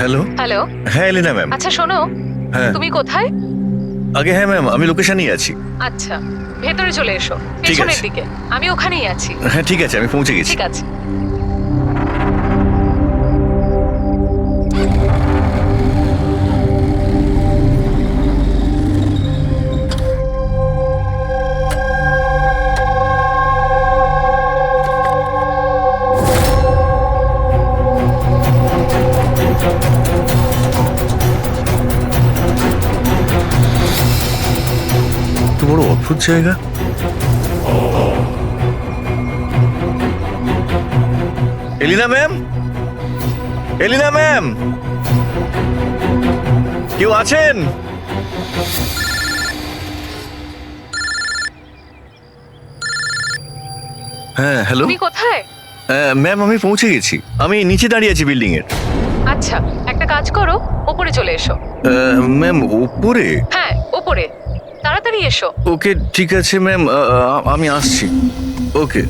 Hello. Hello. হ্যাঁ এলিনা ma'am. আচ্ছা শোনো, হ্যাঁ তুমি কোথায়? আগে হ্যাঁ ম্যাম, আমি লোকেশনেই আছি। আচ্ছা, ভেতরে চলে এসো, ঠিক পেছনের আছে। দিকে। আমি ওখানেই আছি। হ্যাঁ ঠিক আছে, আমি পৌঁছে গেছি। ঠিক আছে। তো বড় অদ্ভুত জায়গা। এলিনা ম্যাম, এলিনা ম্যাম, কেউ আছেন? হ্যাঁ হ্যালো। তুমি কোথায়? ম্যাম আমি পৌঁছে গেছি, আমি নিচে দাঁড়িয়ে আছি বিল্ডিং এর। আচ্ছা, একটা কাজ করো, ওপরে চলে এসো। ম্যাম উপরে? হ্যাঁ, ওপরে তাড়াতাড়ি এসো। ওকে ঠিক আছে ম্যাম, আমি আসছি। ওকে।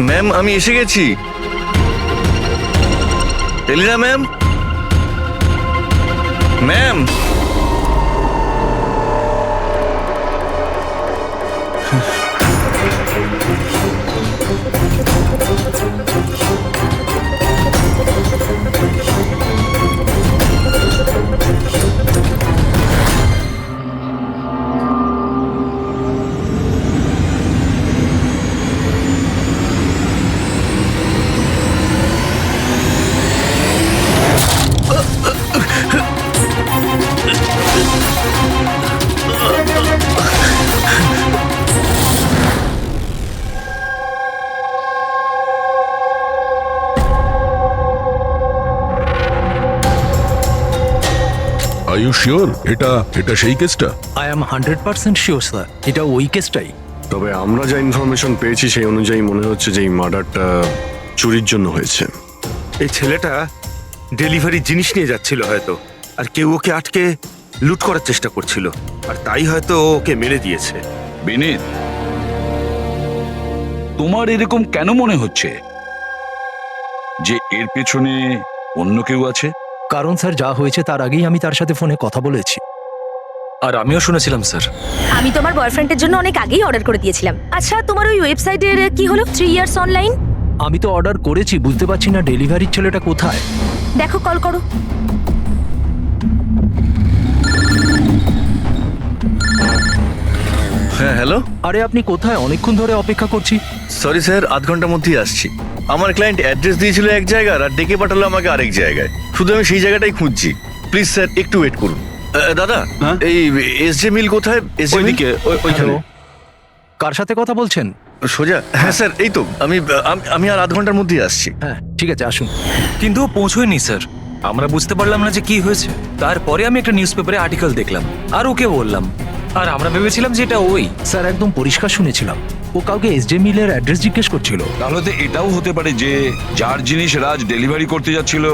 ম্যাম আমি এসে গেছি। Elina ma'am, ma'am. Are you sure এটা এটা সেই কেসটা? আই এম 100% শিওর স্যার, এটা ওই কেসটাই। তবে আমরা যা ইনফরমেশন পেয়েছি সেই অনুযায়ী মনে হচ্ছে যে এই মার্ডারটা চুরির জন্য হয়েছে। এই ছেলেটা ডেলিভারি জিনিস নিয়ে যাচ্ছিল হয়তো, আর কেউ ওকে আটকে লুট করার চেষ্টা করছিল, আর তাই হয়তো ও ওকে মেরে দিয়েছে। বিনীত, তোমার এরকম কেন মনে হচ্ছে যে এর পেছনে অন্য কেউ আছে? কারণ স্যার যা হয়েছে তার আগেই আমি তার সাথে ফোনে কথা বলেছি। আর আমিও শুনেছিলাম স্যার। আমি তোমার বয়ফ্রেন্ডের জন্য অনেক আগেই অর্ডার করে দিয়েছিলাম। আচ্ছা তোমার ওই ওয়েবসাইটের কি হলো 3 ইয়ার্স অনলাইন? আমি তো অর্ডার করেছি, বুঝতে পারছি না ডেলিভারির ছেলেটা কোথায়। দেখো কল করো। হ্যাঁ হ্যালো। আরে আপনি কোথায়? অনেকক্ষণ ধরে অপেক্ষা করছি। সরি স্যার, আধ ঘন্টার মধ্যেই আসছি। আমার ক্লায়েন্ট অ্যাড্রেস দিয়েছিল এক জায়গার, আর ডেকে পাঠালো আমাকে আরেক জায়গায়। শুধু আমি সেই জায়গাটাই খুঁজছি। প্লিজ স্যার একটু ওয়েট করুন। দাদা এই এসজে মিল কোথায়? এসজে মিল হ্যালো, কার সাথে কথা বলছেন? সোজা? হ্যাঁ স্যার, এই তো আমি আর আধ ঘন্টার মধ্যেই আসছি। হ্যাঁ ঠিক আছে, আসুন। কিন্তু ও পৌঁছয়নি স্যার, আমরা বুঝতে পারলাম না যে কি হয়েছে। তারপরে আমি একটা নিউজ পেপারে আর্টিকেল দেখলাম আর ওকে বললাম, আর আমরা ভেবেছিলাম যে এটা ওই। স্যার একদম পরিষ্কার শুনেছিলাম, ও কাউকে এসজে মিলের অ্যাড্রেস জিজ্ঞেস করছিল। তাহলে তো এটাও হতে পারে যে যার জিনিস রাজ ডেলিভারি করতে যাচ্ছিল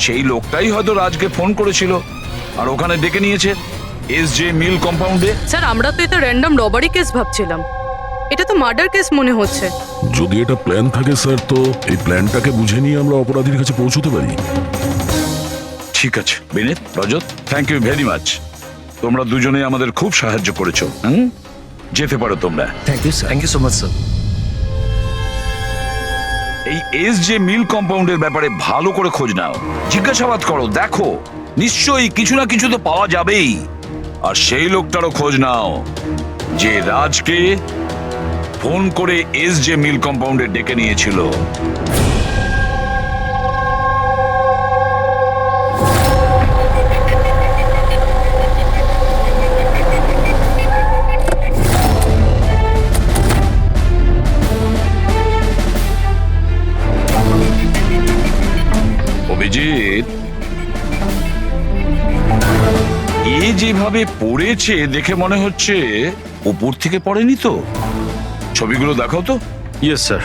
সেই লোকটাই হয়তো রাজকে ফোন করেছিল আর ওখানে ডেকে নিয়েছে এসজে মিল কম্পাউন্ডে। স্যার আমরা তো এটা র্যান্ডম রবারি কেস ভাবছিলাম, এটা তো মার্ডার কেস মনে হচ্ছে। যদি এটা প্ল্যান থাকে স্যার, তো এই প্ল্যানটাকে বুঝে নিয়ে আমরা অপরাধীর কাছে পৌঁছতে পারি। ঠিক আছে Vineet, Rajat, thank you very much. তোমরা দুজনে আমাদের খুব সাহায্য করেছো। যেতে পারো তোমরা। Thank you sir. Thank you so much sir. এই এসজে মিল কম্পাউন্ডের ব্যাপারে ভালো করে খোঁজ নাও, জিজ্ঞাসাবাদ করো, দেখো নিশ্চয়ই কিছু না কিছু তো পাওয়া যাবেই। আর সেই লোকটারও খোঁজ নাও যে রাজকে ফোন করে এসজে মিল কম্পাউন্ডে ডেকে নিয়েছিল। অভিজিৎ, এ যেভাবে পড়েছে দেখে মনে হচ্ছে উপর থেকে পড়েনি তো। ছবিগুলো দেখাও তো। Yes sir.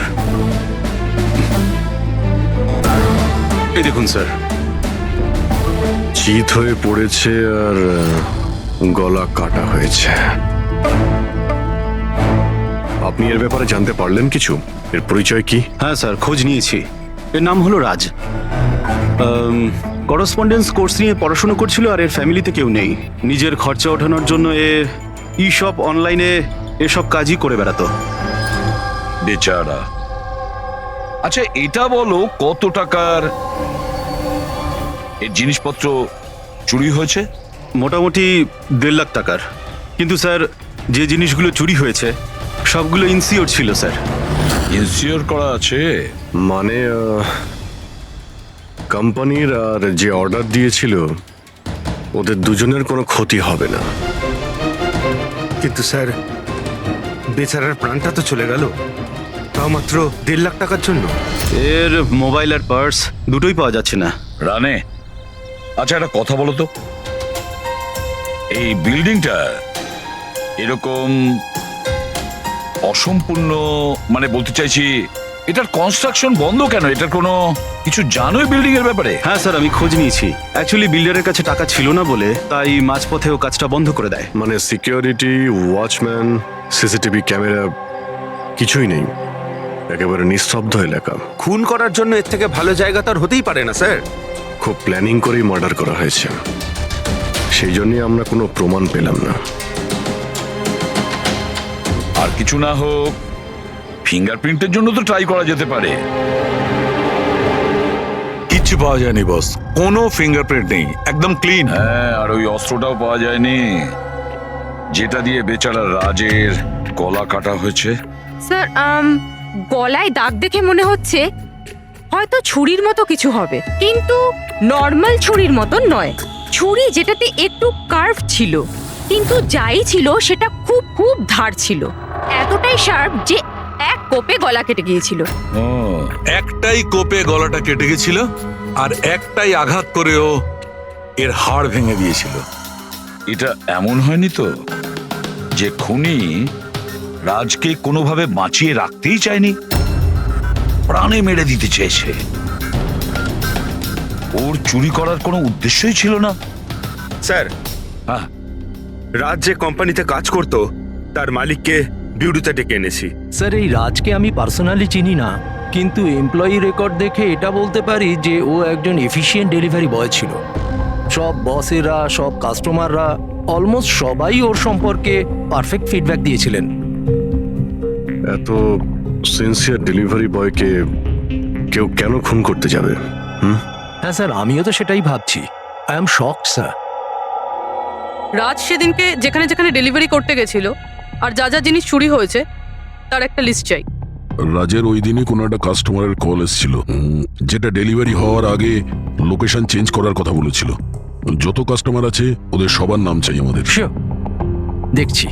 এই দেখুন স্যার, চিত হয়ে পড়েছে আর গলা কাটা হয়েছে। আপনি এর ব্যাপারে জানতে পারলেন কিছু? এর পরিচয় কি? হ্যাঁ স্যার, খোঁজ নিয়েছি। এর নাম হলো রাজ। করসপন্ডেন্স কোর্স নিয়ে পড়াশোনা করছিল আর এর ফ্যামিলিতে কেউ নেই। নিজের খরচা ওঠানোর জন্য ই শপ অনলাইনে এসব কাজই করে বেড়াতো। বেচারা। আচ্ছা এটা বলো, কত টাকার এর জিনিসপত্র চুরি হয়েছে? মোটামুটি 1.5 লাখ টাকার। কিন্তু স্যার, যে জিনিসগুলো চুরি হয়েছে সবগুলো ইনসিওর ছিল স্যার। ইনসিওর করা আছে? মানে কোম্পানির আর যে অর্ডার দিয়েছিল ওদের দুজনের কোনো ক্ষতি হবে না। কিন্তু স্যার, বেচারার প্রাণটা তো চলে গেল, তাও মাত্র 1.5 লাখ টাকার জন্য। এর মোবাইল আর পার্স দুটোই পাওয়া যাচ্ছে না। রানে, আচ্ছা একটা কথা বলো তো, এই বিল্ডিংটা এরকম অসম্পূর্ণ, মানে বলতে চাইছি এটার কনস্ট্রাকশন বন্ধ কেন? এটার কোনো কিছু জানোই বিল্ডিং এর ব্যাপারে? হ্যাঁ স্যার, আমি খোঁজ নিয়েছি। অ্যাকচুয়ালি বিল্ডারের কাছে টাকা ছিল না বলে তাই মাঝপথে ও কাজটা বন্ধ করে দেয়। মানে সিকিউরিটি, ওয়াচম্যান, সিসিটিভি ক্যামেরা কিছুই নেই। একেবারে নিস্তব্ধ এলাকা। খুন করার জন্য এর থেকে ভালো জায়গা তো আর হতেই পারে না স্যার। খুব প্ল্যানিং করেই মার্ডার করা হয়েছে, সেই জন্যই আমরা কোনো প্রমাণ পেলাম না। আর কিছু না হোক ফিঙ্গারপ্রিন্টের জন্য তো ট্রাই করা যেতে পারে। কিচ্ছু পাওয়া যায়নি বস, কোনো ফিঙ্গারপ্রিন্ট নেই, একদম ক্লিন। হ্যাঁ, আর ওই অস্ত্রটাও পাওয়া যায়নি যেটা দিয়ে বেচারা রাজের গলা কাটা হয়েছে। স্যার, গলায় দাগ দেখে মনে হচ্ছে হয়তো ছুরির মতো কিছু হবে, কিন্তু নর্মাল ছুরির মতো নয়। ছুরি যেটাতে একটু কার্ভ ছিল, কিন্তু যাই ছিল সেটা খুব খুব ধার ছিল, এতটাই শার্প যে এক কোপে গলা কেটে গিয়েছিল। ও, একটাই কোপে গলাটা কেটে গেছিল আর একটাই আঘাত করেও এর হাড় ভেঙে দিয়েছিল। এটা এমন হয়নি তো যে খুনি রাজকে কোনোভাবে বাঁচিয়ে রাখতেই চায়নি, প্রাণে মেরে দিতে চেয়েছে? ওর চুরি করার কোনো উদ্দেশ্যই ছিল না। স্যার, হ্যাঁ, রাজ যে কোম্পানিতে কাজ করত তার মালিককে বিউরোতে ডেকে এনেছি। স্যার, এই রাজকে আমি পার্সোনালি চিনি না, কিন্তু এমপ্লয়ি রেকর্ড দেখে এটা বলতে পারি যে ও একজন এফিশিয়েন্ট ডেলিভারি বয় ছিল। সব বসেরা, সব কাস্টমাররা, অলমোস্ট সবাই ওর সম্পর্কে পারফেক্ট ফিডব্যাক দিয়েছিলেন। এত সিনসিয়ার ডেলিভারি বয়কে কেউ কেন খুন করতে যাবে? হ্যাঁ স্যার, আমিও তো সেটাই ভাবছি। I am shocked sir. Raj সেদিনকে যেখানে যেখানে ডেলিভারি করতে গেছিল আর যা যা জিনিস চুরি হয়েছে তার একটা লিস্ট চাই। রাজের ওই দিনই কোনো একটা কাস্টমারের কল এসেছিল, যেটা ডেলিভারি হওয়ার আগে লোকেশন চেঞ্জ করার কথা বলেছিল। যত কাস্টমার আছে ওদের সবার নাম চাই আমাদের। শিওর, দেখছি।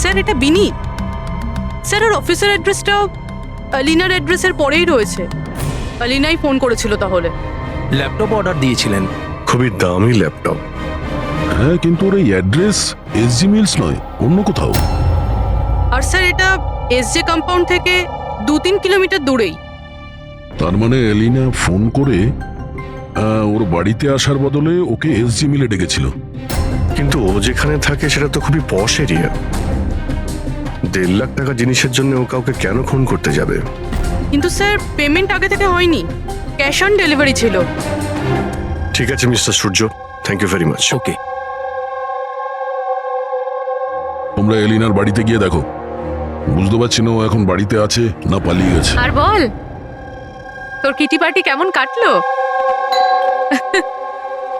স্যার, এটা বিনি। স্যার, ওর অফিসের অ্যাড্রেসটাও আলিনার অ্যাড্রেসের পরেই রয়েছে। আলিনাই ফোন করেছিল তাহলে। ল্যাপটপ অর্ডার দিয়েছিলেন। খুবই দামি ল্যাপটপ। হ্যাঁ, কিন্তু ওর এই অ্যাড্রেস এসজি মিলস নয়, অন্য কোথাও। আর স্যার, এটা এসজে কম্পাউন্ড থেকে 2-3 কিলোমিটার দূরেই। তার মানে এলিনা ফোন করে ওর বাড়িতে আসার বদলে ওকে এসজি মিলে ডেকেছিল। কিন্তু ও যেখানে থাকে সেটা তো খুবই পশ এরিয়া। 1.5 লাখ টাকা জিনিসের জন্য ও কাউকে কেন খুন করতে যাবে? কিন্তু স্যার, পেমেন্ট আগে থেকে হয়নি, ক্যাশ অন ডেলিভারি ছিল। ঠিক আছে mister Surya, thank you very much. Okay, তোমরা এলিনার বাড়িতে গিয়ে দেখো। বুঝতে পারছি না ও এখন বাড়িতে আছে না পালিয়ে গেছে। আর বল, তোর কিটি পার্টি কেমন কাটলো?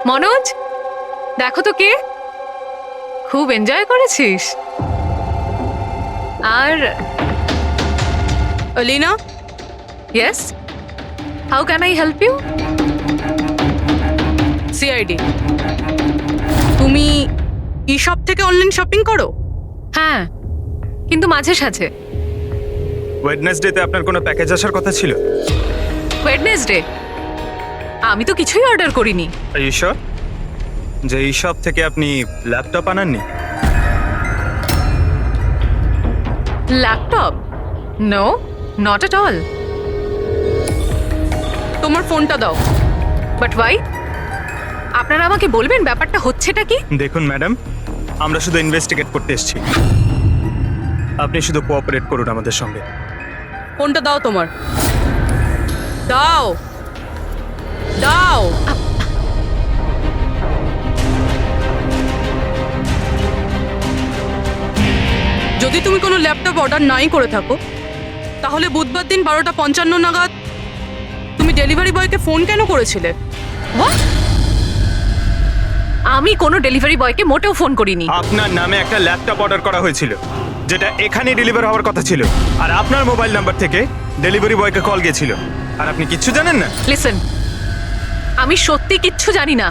মনোজ, দেখো তো কে, খুব এনজয় করেছিস। আর Alina, yes, how can I help you? CID. তুমি ই শপ থেকে অনলাইন শপিং করো? হ্যাঁ, কিন্তু মাঝে সাঝে। ওয়েডনেসডেতে আপনার কোনো প্যাকেজ আসার কথা ছিল? ওয়েডনেসডে আমি তো কিছুই অর্ডার করিনি। ঈশ্বর, যে এই শপ থেকে আপনি ল্যাপটপ আনাননি? Laptop? No, not at all. তোমার ফোনটা দাও। But why? আপনারা আমাকে বলবেন ব্যাপারটা হচ্ছেটা কি? দেখুন ম্যাডাম, আমরা শুধু ইনভেস্টিগেট করতে এসেছি, আপনি শুধু কোঅপারেট করুন আমাদের সঙ্গে। ফোনটা দাও তোমার। দাও দাও। যদি তুমি কোনো ল্যাপটপ অর্ডার নাই করে থাকো, তাহলে বুধবার দিন 12:55 নাগাদ তুমি ডেলিভারি বয়কে ফোন কেন করেছিলে? What? আমি কোনো ডেলিভারি বয়কে মোটেও ফোন করিনি। আপনার নামে একটা ল্যাপটপ অর্ডার করা হয়েছিল, যেটা এখানে ডেলিভার হওয়ার কথা ছিল, আর আপনার মোবাইল নাম্বার থেকে ডেলিভারি বয়কে কল গিয়েছিল, আর আপনি কিচ্ছু জানেন না? লিসেন, আমি সত্যি কিচ্ছু জানি না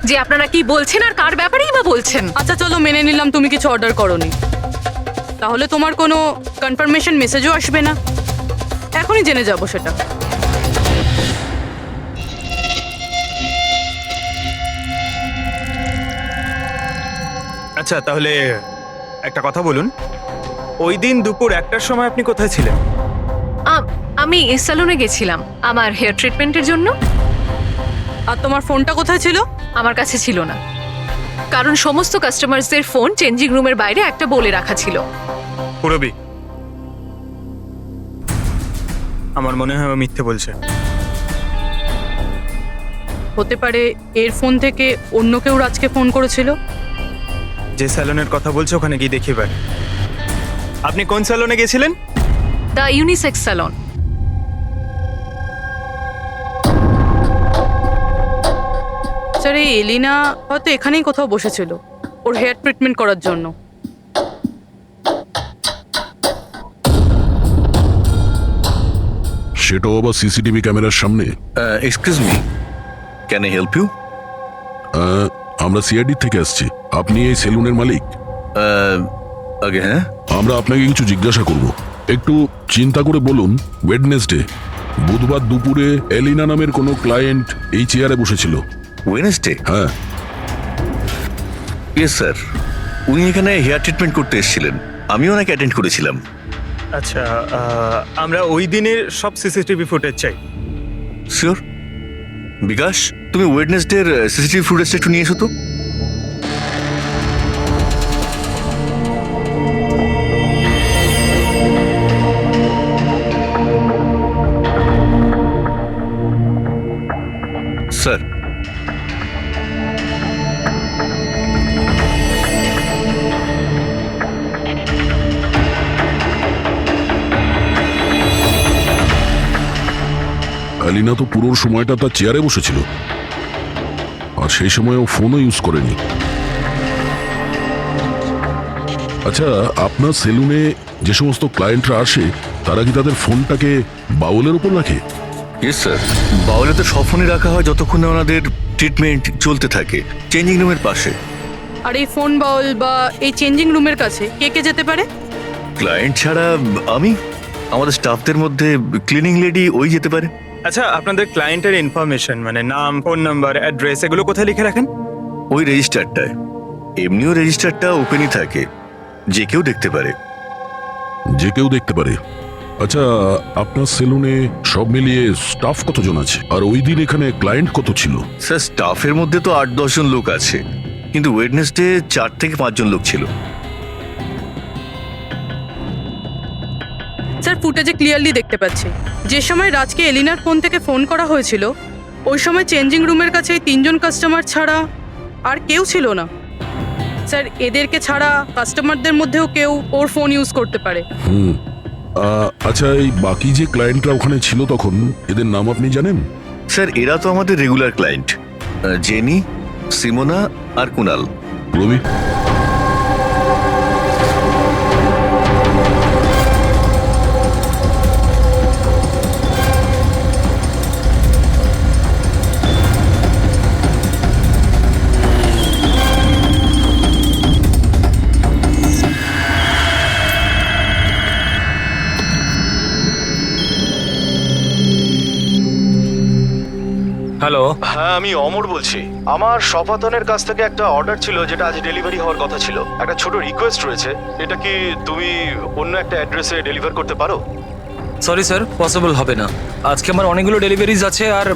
যে আপনারা কি বলছেন আর কার ব্যাপারেই বা বলছেন। আচ্ছা চলো, মেনে নিলাম তুমি কিছু অর্ডার করোনি, তাহলে তোমার কোনো কনফার্মেশন মেসেজও আসবে না। এখনই জেনে যাবো সেটা। আচ্ছা, তাহলে একটা কথা বলুন, ওই দিন দুপুর 1টার সময় আপনি কোথায় ছিলেন? আমি সেলুনে গেছিলাম আমার হেয়ার ট্রিটমেন্টের জন্য। আর তোমার ফোনটা কোথায় ছিল? আমার কাছে ছিল না, কারণ সমস্ত কাস্টমারসদের ফোন চেঞ্জিং রুমের বাইরে একটা বলে রাখা ছিল। পুরবি, আমার মনে হয় ও মিথ্যে বলছে। হতে পারে এর ফোন থেকে অন্য কেউ রাজকে ফোন করেছিল। যে স্যালনের কথা বলছে ওখানে গিয়ে দেখি এবার। আপনি কোন স্যালনে গেছিলেন? The unisex salon. স্যার, এই এলিনা হয়তো এখানেই কোথাও বসেছিল ওর হেয়ার ট্রিটমেন্ট করার জন্য। সেটাও আবার সিসিটিভি ক্যামেরার সামনে। Excuse me, can I help you? আমরা সিআইডি থেকে আসছি। আপনি এই সেলুনের মালিক? আগে হ্যাঁ। আমরা আপনাকে কিছু জিজ্ঞাসা করব। একটু চিন্তা করে বলুন, ওয়েডনেসডে বুধবার দুপুরে এলিনা নামের কোনো ক্লায়েন্ট এই চেয়ারে বসেছিল? ওয়েডনেসডে? হ্যাঁ। ইয়েস স্যার, উনি এখানে হেয়ার ট্রিটমেন্ট করতে এসেছিলেন, আমি ওনাকে অ্যাটেন্ড করেছিলাম। আচ্ছা, আমরা ওই দিনের সব সিসিটিভি ফুটেজ চাই। শিওর। বিকাশ, তুমি ওয়েডনেসডের সিসিটিভি ফুটেজটা একটু নিয়ে এসো তো। স্যার, এলিনা তো পুরো সময়টা তার চেয়ারে বসেছিল, আর সেই সময় ও ফোনও ইউজ করেনি। আচ্ছা, আপনার সেলুনে যে সমস্ত ক্লায়েন্টরা আসে তারা কি তাদের ফোনটাকে বাউলের উপর রাখে? ইয়েস স্যার, বাউলে তো সব ফোনে রাখা হয় যতক্ষণ না ওনাদের ট্রিটমেন্ট চলতে থাকে, চেঞ্জিং রুমের পাশে। আর এই ফোন বাউল বা এই চেঞ্জিং রুমের কাছে কে কে যেতে পারে? ক্লায়েন্ট ছাড়া আমি, আমাদের স্টাফদের মধ্যে ক্লিনিং লেডি ওই যেতে পারে। আচ্ছা, আপনাদের ক্লায়েন্টের ইনফরমেশন মানে নাম, ফোন নাম্বার, অ্যাড্রেস এগুলো কোথায় লিখে রাখেন? ওই রেজিস্টারটায়। এমনিও রেজিস্টারটা ওপেনই থাকে, যে কেউ দেখতে পারে। যে কেউ দেখতে পারে? আচ্ছা, আপনার সেলুনে সব মিলিয়ে স্টাফ কতজন আছে, আর ওই দিন এখানে ক্লায়েন্ট কত ছিল? স্যার, স্টাফের মধ্যে তো 8-10 জন লোক আছে, কিন্তু ওয়েডনেসডে 4 থেকে 5 জন লোক ছিল। স্যার, ফুটেজে ক্লিয়ারলি দেখতে পাচ্ছি যে সময় রাজকে এলিনার ফোন থেকে ফোন করা হয়েছিল ওই সময় চেঞ্জিং রুমের কাছে 3 জন কাস্টমার ছাড়া আর কেউ ছিল না। স্যার, এদেরকে ছাড়া কাস্টমারদের মধ্যেও কেউ ওর ফোন ইউজ করতে পারে। আচ্ছা, এই বাকি যে ক্লায়েন্টরা ওখানে ছিল তখন, এদের নাম আপনি জানেন? স্যার, এরা তো আমাদের রেগুলার ক্লায়েন্ট, জেনি, সিমোনা আর কুনাল। রবি, হ্যালো। হ্যাঁ, আমি অমর বলছি। আমার শপাতনের কাছ থেকে একটা অর্ডার ছিল যেটা আজ ডেলিভারি হওয়ার কথা ছিল। একটা ছোট রিকোয়েস্ট রয়েছে, এটা কি তুমি অন্য একটা অ্যাড্রেসে ডেলিভার করতে পারো? সরি স্যার, পসিবল হবে না। আজকে আমার অনেকগুলো ডেলিভারিজ আছে আর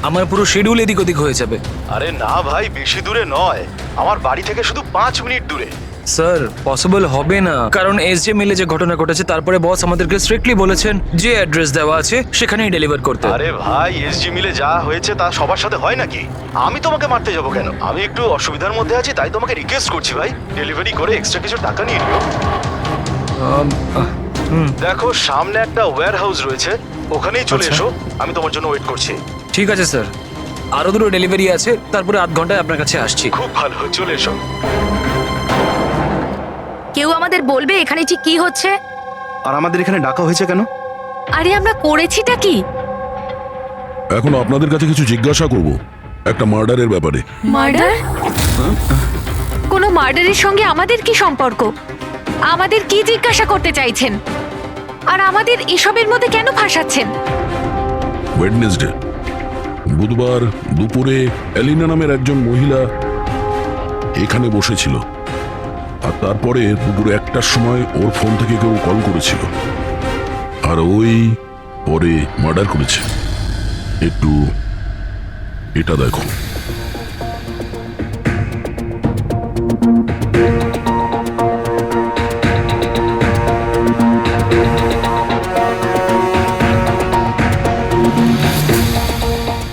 আমার পুরো শিডিউল এদিক ওদিক হয়ে যাবে। আরে না ভাই, বেশি দূরে নয়, আমার বাড়ি থেকে শুধু 5 মিনিট দূরে। স্যার পসিবল হবে না, কারণ এসজে মিলে যে ঘটনা ঘটেছে তারপরে বস আমাদেরকে স্ট্রিক্টলি বলেছেন যে অ্যাড্রেস দেওয়া আছে সেখানেই ডেলিভার করতে। আরে ভাই, এসজি মিলে যা হয়েছে তা সবার সাথে হয় নাকি? আমি তোমাকে মারতে যাবো কেন? আমি একটু অসুবিধার মধ্যে আছি, তাই তোমাকে রিকোয়েস্ট করছি ভাই, ডেলিভারি করে এক্সট্রা কিছু টাকা নিয়ে নিও। দেখো, সামনে একটা ওয়্যার হাউস রয়েছে, ওখানেই চলে এসো, আমি তোমার জন্য ওয়েট করছি। ঠিক আছে স্যার, আরো দুটো ডেলিভারি আছে, তারপরে আধ ঘন্টায় আপনার কাছে আসছি। খুব ভালো, চলে এসো। কেউ আমাদের বলবে এখানে ঠিক কি হচ্ছে? আর আমাদের এখানে ডাকা হয়েছে কেন? আরে আমরা করেছিটা কি? এখন আপনাদের কাছে কিছু জিজ্ঞাসা করব একটা মার্ডারের ব্যাপারে। মার্ডার? কোনো মার্ডারের সঙ্গে আমাদের কি সম্পর্ক? আমাদের কি জিজ্ঞাসা করতে চাইছেন? আর আমাদের এসবের মধ্যে কেন ফাঁসাচ্ছেন? ওয়েডনেসডে বুধবার দুপুরে এলিনা নামের একজন মহিলা এখানে বসেছিল, আর তারপরে দুপুরে 1টার সময় ওর ফোন থেকে কেউ কল করেছিল, আর ওই পরে মার্ডার করেছে। একটু এটা দেখো।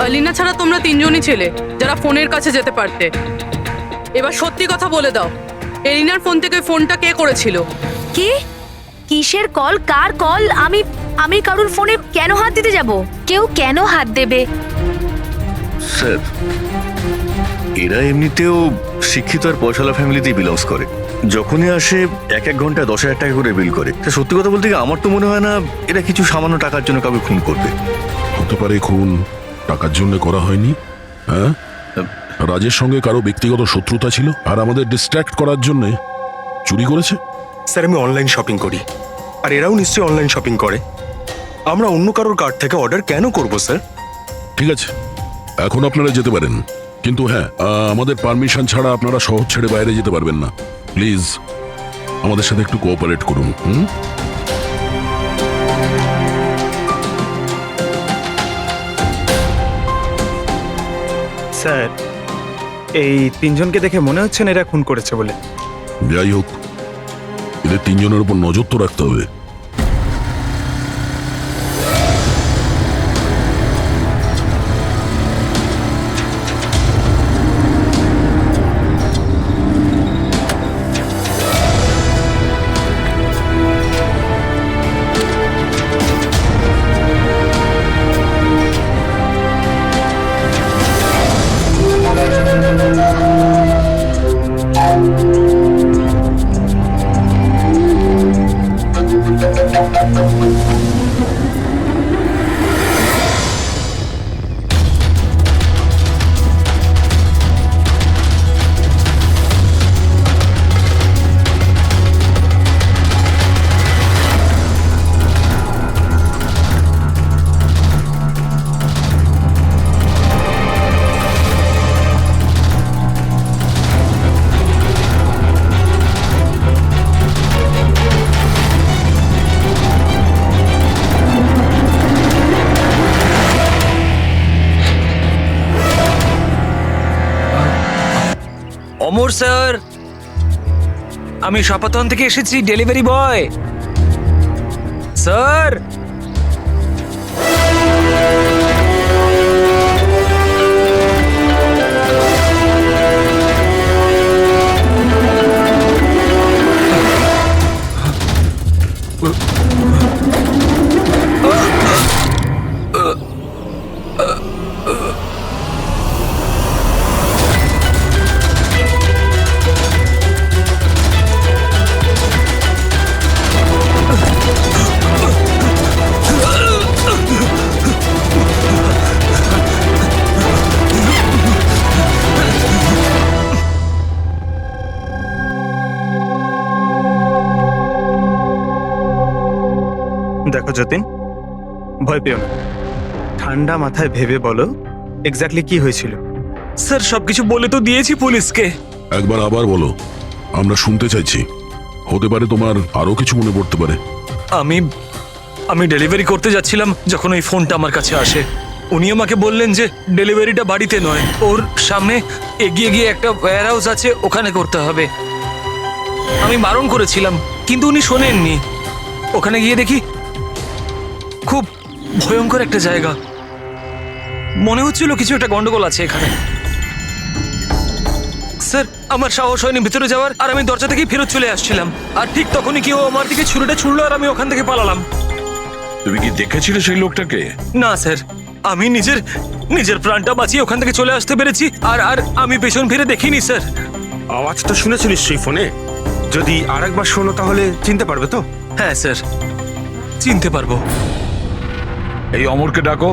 আলিনা ছাড়া তোমরা তিনজনই ছেলে যারা ফোনের কাছে যেতে পারতে। এবার সত্যি কথা বলে দাও, এলিনার ফোন থেকে ফোনটা কে করেছিল? কি? কিসের কল? কার কল? আমি কারুর ফোনে কেন হাত দিতে যাব? কেউ কেন হাত দেবে? স্যার, এরা এমনিতেও শিক্ষিত আর পয়সালা ফ্যামিলিতেই বিলংস করে। যখনই আসে 1 ঘন্টায় 10,000 টাকা করে বিল করে। তা সত্যি কথা বলতে কি, আমার তো মনে হয় না এরা কিছু সামান্য টাকার জন্য কাউকে খুন করবে। হতে পারে খুন টাকার জন্য করা হয়নি। হ্যাঁ, রাজের সঙ্গে কারো ব্যক্তিগত শত্রুতা ছিল আর আমাদের ডিস্ট্র্যাক্ট করার জন্য চুরি করেছে। স্যার, আমি অনলাইন শপিং করি, আর এরাও নিশ্চয়ই অনলাইন শপিং করে। আমরা অন্য কারোর কার্ড থেকে অর্ডার কেন করব স্যার? ঠিক আছে, এখন আপনারা যেতে পারেন, কিন্তু হ্যাঁ, আমাদের পারমিশন ছাড়া আপনারা শহর ছেড়ে বাইরে যেতে পারবেন না। প্লিজ আমাদের সাথে একটু কোঅপারেট করুন। স্যার, এই তিনজনকে দেখে মনে হচ্ছে না এরা খুন করেছে বলে। যাই হোক, এদের তিনজনের উপর নজর তো রাখতে হবে। অমর স্যার, আমি শপাতন থেকে এসেছি, ডেলিভারি বয়। স্যার, দেখো যতীন, ভয় পেও না, ঠান্ডা মাথায় ভেবে বলো এক্স্যাক্টলি কি হয়েছিল? স্যার সবকিছু বলে তো দিয়েছি পুলিশকে। একবার আবার বলো, আমরা শুনতে চাইছি। হতে পারে তোমার আরো কিছু মনে পড়তে পারে। আমি ডেলিভারি করতে যাচ্ছিলাম যখন ওই ফোনটা আমার কাছে আসে। উনি আমাকে বললেন যে ডেলিভারিটা বাড়িতে নয়, ওর সামনে এগিয়ে গিয়ে একটা ওয়্যার হাউস আছে, ওখানে করতে হবে। আমি বারণ করেছিলাম কিন্তু উনি শোনেননি। ওখানে গিয়ে দেখি খুব ভয়ঙ্কর একটা জায়গা। মনে হচ্ছিল কিছু একটা গন্ডগোল আছে এখানে। স্যার আমার সাহস হয়নি ভিতরে যাওয়ার, আর আমি দরজা থেকেই ফেরত চলে আসছিলাম। আর ঠিক তখনই কেউ আমার দিকে ছুরিটা ছুড়লো আর আমি ওখান থেকে পালালাম। তুমি কি দেখেছিলে সেই লোকটাকে? না স্যার, আমি নিজের প্রাণটা বাঁচিয়ে ওখান থেকে চলে আসতে পেরেছি। আর আমি পেছন ফিরে দেখিনি স্যার। আওয়াজটা শুনেছো নিশ্চয়ই ফোনে? যদি আরেকবার শোনো তাহলে চিনতে পারবে তো? হ্যাঁ স্যার, চিনতে পারবো। এই অমরকে ডাকো।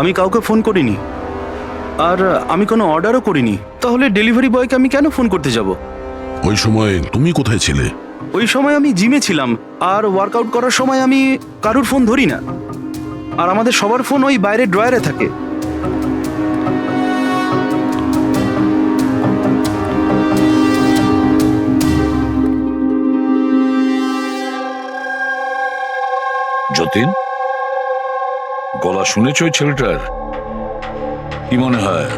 আমি কাউকে ফোন করিনি, আর আমি কোনো অর্ডারও করিনি। তাহলে ডেলিভারি বয়কে আমি কেন ফোন করতে যাব? ওই সময় তুমি কোথায় ছিলে? ওই সময় আমি জিমে ছিলাম, আর ওয়ার্কআউট করার সময় আমি কারুর ফোন ধরি না। আর আমাদের সবার ফোন ওই বাইরের ড্রয়ারে থাকে। যতীন, গলা শুনেছ ওই ছেলেটার? কি মনে হয়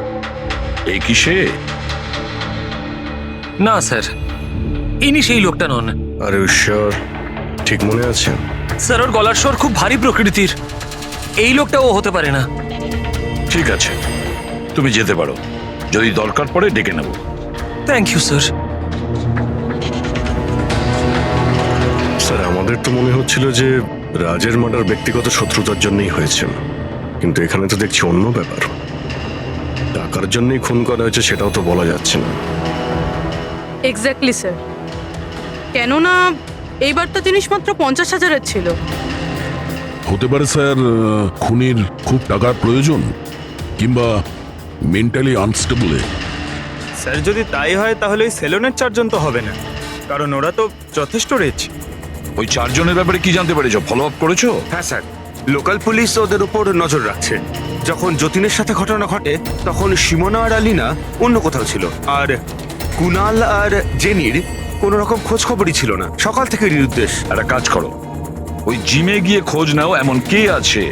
এই কি সে? না স্যার, ইনি সেই লোকটা নন। আরে ঈশ্বর, ঠিক মনে আছে? স্যার ওর গলার স্বর খুব ভারী প্রকৃতির। এই লোকটা ও হতে পারে না। ঠিক আছে, তুমি যেতে পারো। যদি দরকার পড়ে ডেকে নেব। Thank you sir. স্যার, আমাদের তো মনে হচ্ছিল যে রাজের মার্ডার ব্যক্তিগত শত্রুতার জন্যই হয়েছে, কিন্তু এখানে তো দেখছি অন্য ব্যাপার। টাকার জন্যই খুন করা হয়েছে সেটাও তো বলা যাচ্ছে না। এক্স্যাক্টলি স্যার, কেননা এইবার তো জিনিসপত্র 50,000-এর ছিল। হতে পারে স্যার, খুনির খুব টাকার প্রয়োজন, কিংবা মেন্টালি আনস্টেবল। স্যার যদি তাই হয় তাহলে ওই সেলুনের 4 জন তো হবে না, কারণ ওরা তো যথেষ্ট রিচ। ওই 4 জনের ব্যাপারে কি জানতে পেরেছো? ফলো আপ করেছো? হ্যাঁ স্যার, লোকাল পুলিশ ওদের উপর নজর রাখছে। যখন যতীনের সাথে ঘটনা ঘটে তখন সিমোনা আর আলিনা অন্য কোথাও ছিল, আর কুনাল আর জেনির কোনো রকম খোঁজ খবরই ছিল না। সকাল থেকে নিরুদ্দেশ। একটা কাজ করো, ওই জিমে গিয়ে খোঁজ নাও এমন কে আছে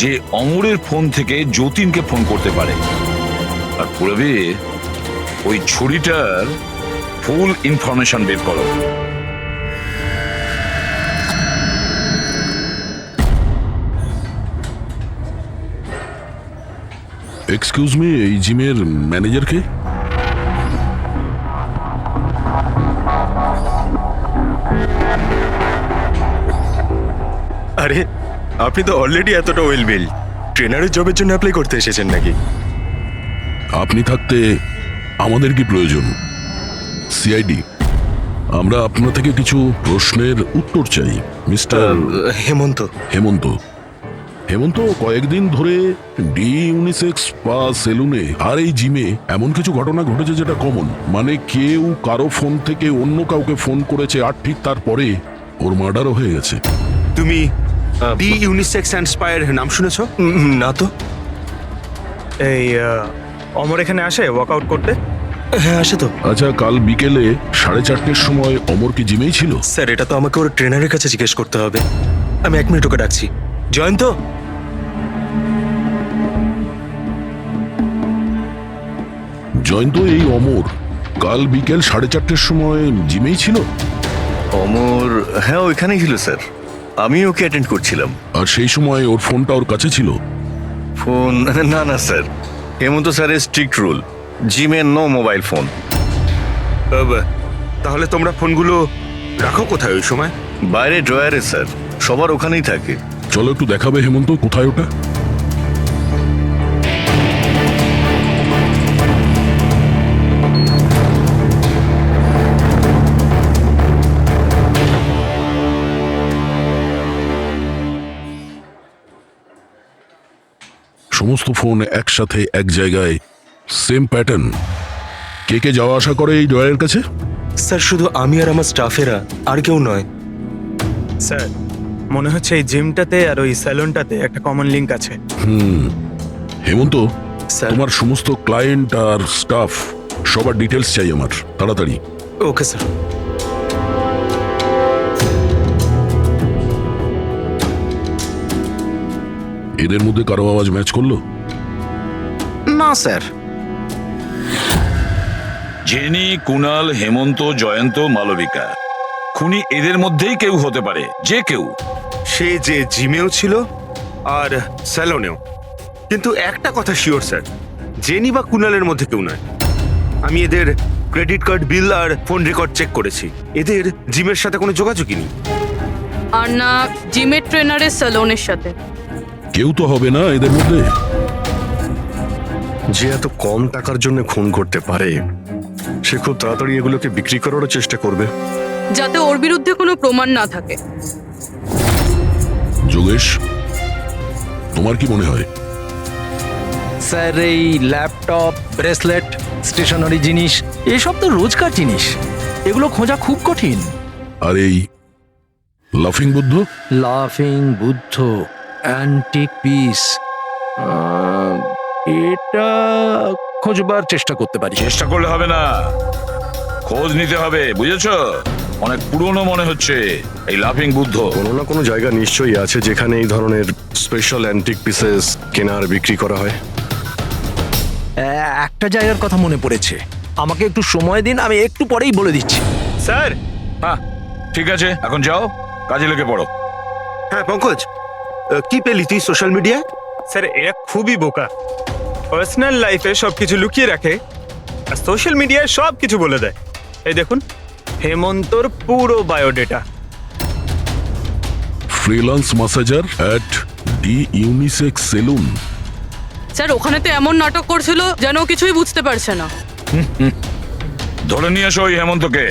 যে অমরের ফোন থেকে যতীনকে ফোন করতে পারে। আর পুরবি ওই ছুরিটার ফুল ইনফরমেশন বের করো। এক্সকিউজ মি, এই জিমের ম্যানেজার কে? আরে আপনি তো অলরেডি এতটা ওয়েল বিল, ট্রেনারের জবের জন্য অ্যাপ্লাই করতে এসেছেন নাকি? আপনি থাকতে আমাদের কি প্রয়োজন? সিআইডি, আমরা আপনার থেকে কিছু প্রশ্নের উত্তর চাই মিস্টার হেমন্ত। হেমন্ত। হেমন্ত, কয়েকদিন ধরে ডি ইউনিসেক্স স্পা সেলুনে আর এই জিমে এমন কিছু ঘটনা ঘটেছে যেটা কমন। মানে কেউ কারো ফোন থেকে অন্য কাউকে ফোন করেছে, আর ঠিক তারপরে ওর মার্ডারও হয়ে গেছে। তুমি ডি ইউনিসেক্স অ্যান্ড স্পায়ার নাম শুনেছো? না তো। এই অমর এখানে আসে ওয়ার্কআউট করতে? হ্যাঁ আসে তো। আচ্ছা, কাল বিকেলে 4:30-র সময় অমর কি জিমেই ছিল? স্যার এটা তো আমাকে ওর ট্রেনারের কাছে জিজ্ঞেস করতে হবে। আমি 1 মিনিট ওকে ডাকছি। জয়ন্ত, জয়ন্ত, এই অমর কাল বিকেল 4:30-র সময় জিমেই ছিল? অমর, হ্যাঁ ওইখানেই ছিল স্যার, আমি ওকে অ্যাটেন্ড করছিলাম। আর সেই সময় ওর ফোনটা ওর কাছে ছিল? ফোন না না স্যার, হেমন্ত স্যারের স্ট্রিক্ট রুল, জিমে নো মোবাইল ফোন। তাহলে তোমরা ফোনগুলো রাখো কোথায় ওই সময়? বাইরে ড্রয়ারে স্যার, সবার ওখানেই থাকে। চলো একটু দেখাবে হেমন্ত, কোথায় ওটা? সমস্ত ফোন একসাথে এক জায়গায়, সেম প্যাটার্ন। কে কে যাওয়া আসা করে এই ড্রয়ারের কাছে? স্যার শুধু আমি আর আমার স্টাফেরা, আর কেউ নয়। স্যার মনে হচ্ছে এই জিমটাতে আর ওই স্যালুনটাতে একটা কমন লিংক আছে। হেমন্ত, স্যার। তোমার সমস্ত ক্লায়েন্ট আর স্টাফ সবার ডিটেলস চাই আমার, তাড়াতাড়ি। Okay sir. এদের মধ্যে কারো আওয়াজ ম্যাচ করলো? না স্যার। জেনি, কুনাল, হেমন্ত, জয়ন্ত, মালবিকা, খুনি এদের মধ্যেই কেউ হতে পারে, যে কেউ। সে যে জিমেও ছিল আর স্যালনেও। কিন্তু একটা কথা শিওর স্যার, জেনি বা কুনালের মধ্যে কেউ নয়। আমি এদের ক্রেডিট কার্ড, বিল আর ফোন রেকর্ড চেক করেছি। এদের জিমের সাথে কোনো যোগাযোগই নেই। আর না জিমের ট্রেনারের স্যালনের সাথে। কেউ তো হবে না এদের মধ্যে। যে এত কম টাকার জন্য খুন করতে পারে, সে খুব তাড়াতাড়ি এগুলোকে বিক্রি করারও চেষ্টা করবে, যাতে ওর বিরুদ্ধে কোনো প্রমাণ না থাকে। যোগেশ, তোমার কি মনে হয়? স্যার, এই ল্যাপটপ, ব্রেসলেট, স্টেশনারি জিনিস, এসব তো রোজকার জিনিস, এগুলো খোঁজা খুব কঠিন। আর এই লাফিং বুদ্ধ? লাফিং বুদ্ধ, অ্যান্টিক পিস, এটা খোঁজবার চেষ্টা করতে পারি। চেষ্টা করলে হবে না, খোঁজ নিতে হবে, বুঝেছো? অনেক পুরনো মনে হচ্ছে এই লাফিং বুদ্ধ। কোনো না কোনো জায়গা নিশ্চয়ই আছে যেখানে এই ধরনের স্পেশাল অ্যান্টিক পিসেস কেনা আর বিক্রি করা হয়। একটা জায়গার কথা মনে পড়েছে, আমাকে একটু সময় দিন, আমি একটু পরেই বলে দিচ্ছি। স্যার। হ্যাঁ ঠিক আছে, এখন যাও, কাজে লেগে পড়ো। হ্যাঁ পঙ্কজ, কি পেলি তুই সোশ্যাল মিডিয়ায়? স্যার, এরা খুবই বোকা। পার্সোনাল লাইফে সবকিছু লুকিয়ে রাখে আর সোশ্যাল মিডিয়ায় সবকিছু বলে দেয়। এই দেখুন, হেমন্তর পুরো biodata. Freelance masseur at the unisex salon. Sir, ওখানে তো এমন নাটক করছিল যেন ও কিছুই বুঝতে পারছে না। ধরে নিয়ে এসো ওই হেমন্তকে।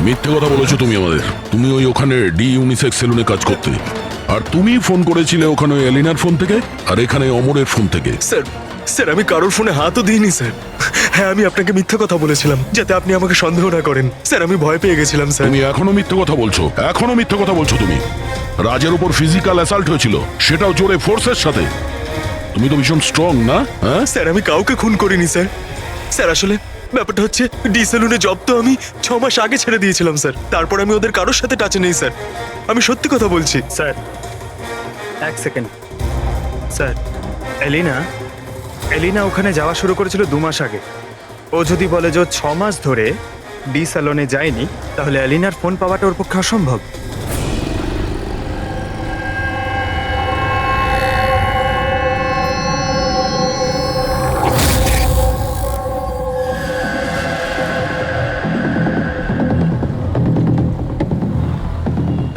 মিথ্যে কথা বলেছো তুমি আমাদের। তুমি ওই ওখানে ডি ইউনিসেক্স সেলুনে কাজ করতে, আর তুমি ফোন করেছিলে ওখানে ওই এলিনার ফোন থেকে আর এখানে অমরের ফোন থেকে। স্যার, স্যার আমি কারোর ফোনে হাতও দিইনি স্যার। হ্যাঁ, আমি আপনাকে মিথ্যে কথা বলেছিলাম যাতে আপনি আমাকে সন্দেহ না করেন। স্যার, আমি ভয় পেয়ে গেছিলাম স্যার। তুমি এখনো মিথ্যে কথা বলছো, এখনো মিথ্যে কথা বলছো তুমি। রাজের উপর ফিজিক্যাল অ্যাসাল্ট হয়েছিল, সেটাও জোরে ফোর্সের সাথে। তুমি তো ভীষণ স্ট্রং না? হ্যাঁ স্যার, আমি কাউকে খুন করিনি স্যার। স্যার, আসলে ব্যাপারটা হচ্ছে ডি সেলুনে জব তো আমি 6 মাস আগে ছেড়ে দিয়েছিলাম স্যার। তারপর আমি ওদের কারোর সাথে টাচে নেই স্যার। আমি সত্যি কথা বলছি স্যার। এক সেকেন্ড স্যার, এলিনা ওখানে যাওয়া শুরু করেছিল 2 মাস আগে। ও যদি বলে যে 6 মাস ধরে ডি সেলুনে যায়নি, তাহলে এলিনার ফোন পাওয়াটা ওর পক্ষে অসম্ভব।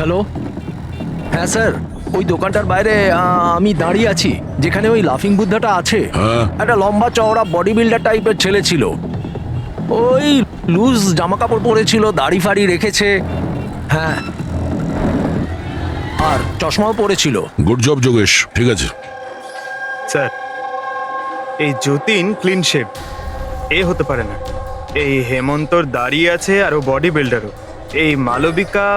হ্যালো, হ্যাঁ স্যার, ওই দোকানটার বাইরে আমি দাঁড়িয়ে আছি, যেখানে ওই লাফিং বুদ্ধাটা আছে। হ্যাঁ। একটা লম্বা চওড়া বডি বিল্ডার টাইপের ছেলে ছিল, ওই লুজ জামা কাপড় পরেছিল, দাড়ি ফাড়ি রেখেছে, হ্যাঁ, আর চশমাও পরেছিল। গুড জব যোগেশ, ঠিক আছে। স্যার, এই যতীন ক্লিন শেভ, এ হতে পারে না। এই হেমন্তর দাঁড়িয়ে আছে আর ও বডি বিল্ডারও। এই মালবিকা,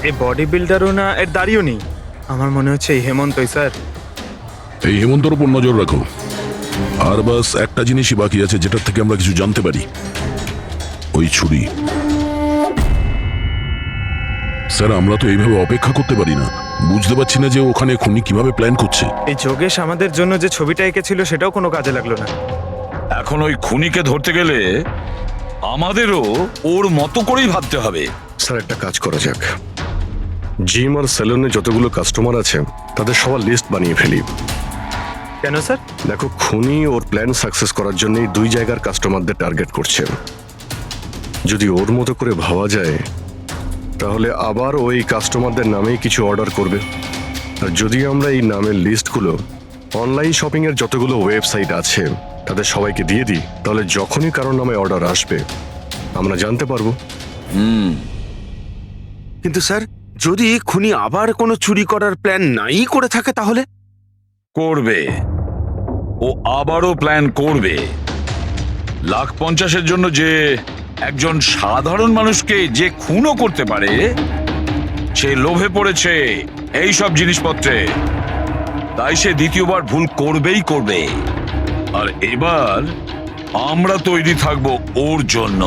এই বডি বিল্ডারও না, এর দাঁড়িয়েও নেই। আমার মনে হচ্ছে এই হেমন্তই স্যার। এই হেমন্তর উপর নজর রাখো। আর বাস একটা জিনিসই বাকি আছে যেটার থেকে আমরা কিছু জানতে পারি, ওই ছুরি। স্যার, আমরা তো এইভাবে অপেক্ষা করতে পারি না। বুঝতে পারছি না যে ওখানে খুনি কিভাবে প্ল্যান করছে। এই যোগেশ আমাদের জন্য যে ছবিটা এঁকেছিল সেটাও কোনো কাজে লাগলো না। এখন ওই খুনিকে ধরতে গেলে আমাদেরও ওর মতো করেই ভাবতে হবে। স্যার একটা কাজ করা যাক, জিম আর সেলুনে যতগুলো কাস্টমার আছে তাদের সবার লিস্ট বানিয়ে ফেলি। কেন স্যার? দেখো, খুনি ওর প্ল্যান সাকসেস করার জন্যই 2 জায়গার কাস্টমারদের টার্গেট করছে। যদি ওর মতো করে ভাবা যায় তাহলে আবার ওই কাস্টমারদের নামেই কিছু অর্ডার করবে। আর যদি আমরা এই নামের লিস্টগুলো অনলাইন শপিং এর যতগুলো ওয়েবসাইট আছে তাদের সবাইকে দিয়ে দিই, তাহলে যখনই কারোর নামে অর্ডার আসবে আমরা জানতে পারবো। কিন্তু স্যার, যদি খুনি আবার কোনো চুরি করার প্ল্যান নাই করে থাকে তাহলে? করবে, ও আবারও প্ল্যান করবে। 1,50,000-এর জন্য যে একজন সাধারণ মানুষকে যে খুনও করতে পারে, সে লোভে পড়েছে এই সব জিনিসপত্রে, তাই সে দ্বিতীয়বার ভুল করবেই করবে। আর এবার আমরা তৈরি থাকবো ওর জন্য।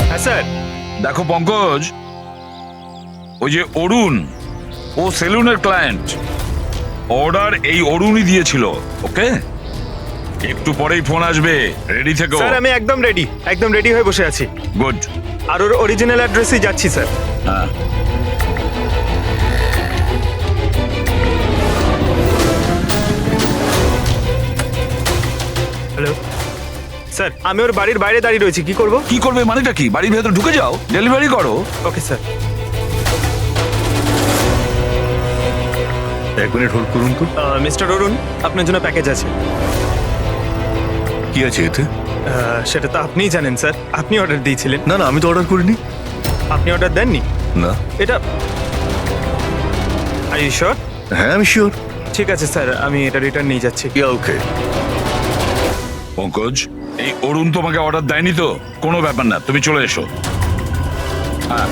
হ্যাঁ স্যার। দেখো পঙ্কজ, ওই যে অরুণ, ও সেলুনের ক্লায়েন্ট, অর্ডার এই অরুণই দিয়েছিল। ওকে, একটু পরেই ফোন আসবে, রেডি থেকো। স্যার আমি একদম রেডি হয়ে বসে আছি। গুড। আর ওর অরিজিনাল অ্যাড্রেসেই যাচ্ছি স্যার। হ্যাঁ, হ্যালো স্যার, আমি ওর বাড়ির বাইরে দাঁড়িয়ে রয়েছি, কি করব? কি করবে মানেটা কি? বাড়ির ভেতর ঢুকে যাও, ডেলিভারি করো। Okay sir. 1 মিনিট হোল্ড করুন তো। মিস্টার অরুণ, আপনার জন্য প্যাকেজ আছে। কি আছে এতে? সেটা তো আপনিই জানেন স্যার, আপনি অর্ডার দিয়েছিলেন। না না, আমি তো অর্ডার করিনি। আপনি অর্ডার দেননি? না। এটা আর ইউ শিওর? হ্যাঁ আমি শিওর। ঠিক আছে স্যার, আমি এটা রিটার্ন নিয়ে যাচ্ছি। ওকে। পঙ্কজ, এই অরুণ তোমাকে অর্ডার দেয়নি তো? কোনো ব্যাপার না, তুমি চলে এসো। হ্যাঁ,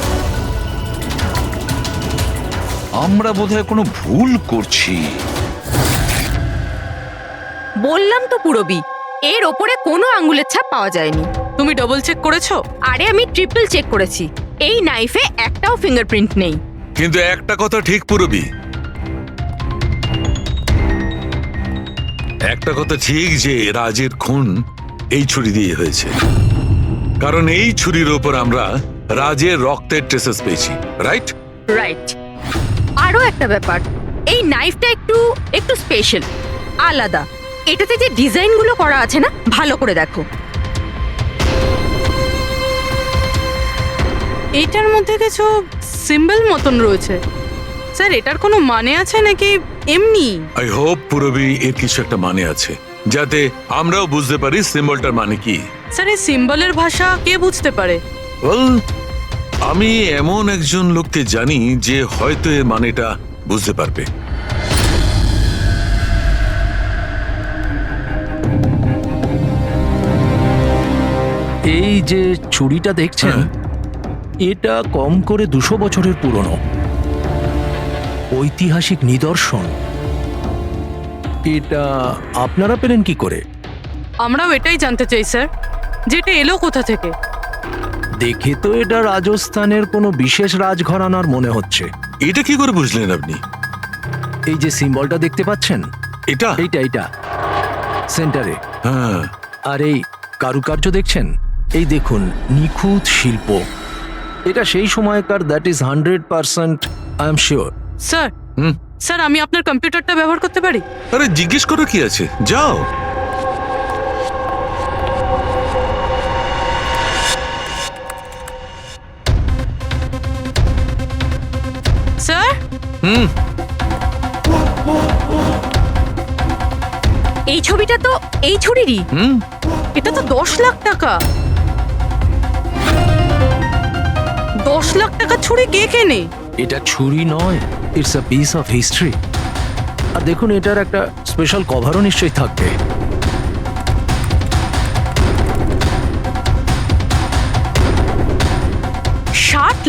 আমরা বোধহয় কোনো ভুল করছি। বললাম তো পুরবি, এর ওপরে কোনো আঙ্গুলের ছাপ পাওয়া যায়নি। তুমি ডবল চেক করেছো? আরে আমি ট্রিপল চেক করেছি, এই নাইফে একটাও ফিঙ্গারপ্রিন্ট নেই। কিন্তু একটা কথা ঠিক পুরবি, একটা কথা ঠিক যে রাজের খুন এই ছুরি দিয়ে হয়েছে, কারণ এই ছুরির ওপর আমরা রাজের রক্তের ট্রেসেস পেয়েছি। রাইট? রাইট। আরো একটা ব্যাপার, এই নাইফটা একটু স্পেশাল, আলাদা। এটাতে যে ডিজাইনগুলো করা আছে না, ভালো করে দেখো। এইটার মধ্যে কিছু সিম্বল মতন রয়েছে। স্যার, এটার কোনো মানে আছে নাকি এমনি? আই হোপ পুরবি এর কিছু একটা মানে আছে, যাতে আমরাও বুঝতে পারি সিম্বলটার মানে কি। স্যার, এই সিম্বলের ভাষা কে বুঝতে পারে? ওয়েল, আমি এমন একজন লোককে জানি যে হয়তো এর মানেটা বুঝতে পারবে। এই যে ছুরিটা দেখছেন, এটা কম করে 200 বছরের পুরনো, ঐতিহাসিক নিদর্শন। এটা আপনারা পেলেন কি করে? আমরাও এটাই জানতে চাই স্যার, যেটা এলো কোথা থেকে। দেখে তো এটা রাজস্থানের কোনো বিশেষ রাজঘরানার মনে হচ্ছে। এটা কি করে বুঝলেন আপনি? এই যে সিম্বলটা দেখতে পাচ্ছেন, এটা এইটা সেন্টারে। হ্যাঁ। আর এই কারুকার্য দেখছেন, এই দেখুন, নিখুঁত শিল্প। এটা সেই সময়কার, that is 100% I am sure. Sir, sir আমি আপনার কম্পিউটারটা ব্যবহার করতে পারি? আরে জিজ্ঞেস করো কি আছে, যাও। স্যার, এই ছবিটা তো এই ছুরিরই। এটা তো 10 লাখ টাকা। 10 লাখ টাকা ছুরি কে কেনে? এটা ছুরি নয়, it's a piece of history. আর দেখুন, এটার একটা স্পেশাল কভারও নিশ্চয়ই থাকবে।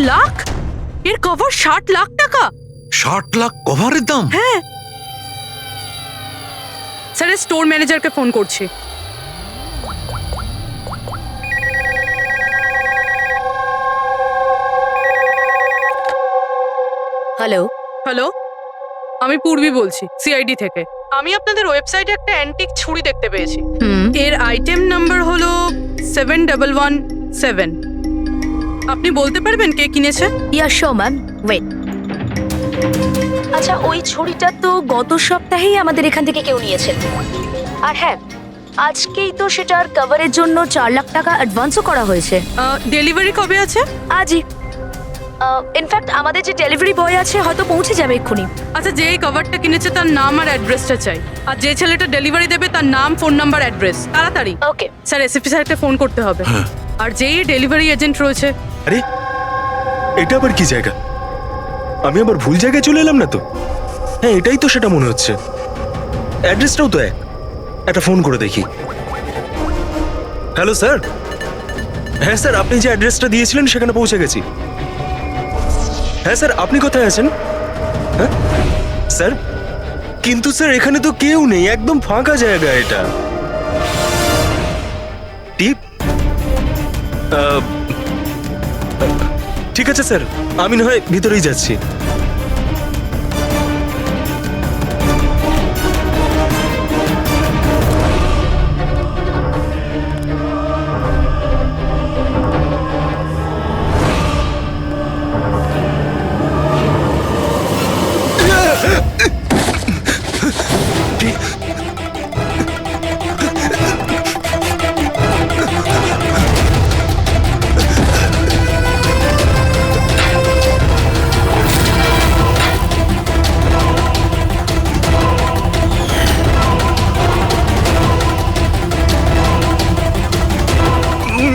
লাখ? এর কভার 60 লাখ টাকা? 60 লাখ কভারের দাম? হ্যাঁ স্যার, স্টোর ম্যানেজারকে ফোন করছি। হ্যালো, হ্যালো, আমি পূর্বী বলছি সিআইডি থেকে। আমি আপনাদের ওয়েবসাইটে একটা অ্যান্টিক ছুরি দেখতে পেয়েছি। এর আইটেম নাম্বার হলো 7117। আপনি বলতে পারবেন কে কিনেছে? ইয়া শো ম্যাম, ওয়েট। আচ্ছা, ওই ছুরিটা তো গত সপ্তাহেই আমাদের এখান থেকে কেউ নিয়েছেন। আর হ্যাঁ, আজকেই তো সেটার কভারের জন্য 4 লাখ টাকা অ্যাডভান্সও করা হয়েছে। ডেলিভারি কবে আছে? আজই। ইনফ্যাক্ট আমাদের যে ডেলিভারি বয় আছে হয়তো পৌঁছে যাবে এক্ষুনি। আচ্ছা, যে এই কভারটা কিনেছে তার নাম আর অ্যাড্রেসটা চাই। আর যে ছেলেটা ডেলিভারি দেবে তার নাম, ফোন নাম্বার, অ্যাড্রেস তাড়াতাড়ি। ওকে স্যার, এসএসপি স্যারকে ফোন করতে হবে। আর যেই ডেলিভারি এজেন্ট রয়েছে। আরে এটা আবার কি জায়গা? আমি আবার ভুল জায়গায় চলে এলাম না তো? হ্যাঁ, এটাই তো সেটা মনে হচ্ছে। অ্যাড্রেসটাও তো একটা ফোন করে দেখি। Hello sir. হ্যাঁ স্যার, আপনি যে অ্যাড্রেসটা দিয়েছিলেন সেখানে পৌঁছে গেছি। হ্যাঁ স্যার, আপনি কোথায় আছেন? হ্যাঁ স্যার, কিন্তু স্যার এখানে তো কেউ নেই, একদম ফাঁকা জায়গা এটা। টিপ ঠিক আছে স্যার, আমি না হয় ভিতরেই যাচ্ছি।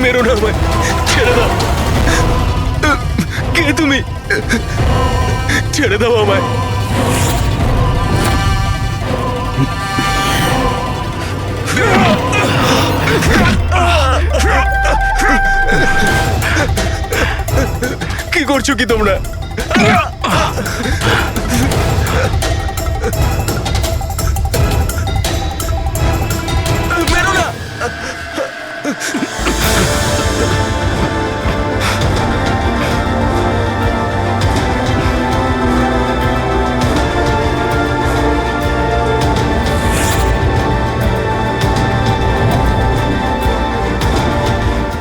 মেরো না আমায়, ছেড়ে দাও। কে তুমি? ছেড়ে দাও আমায়। কি করছো কি তোমরা? মেরো না।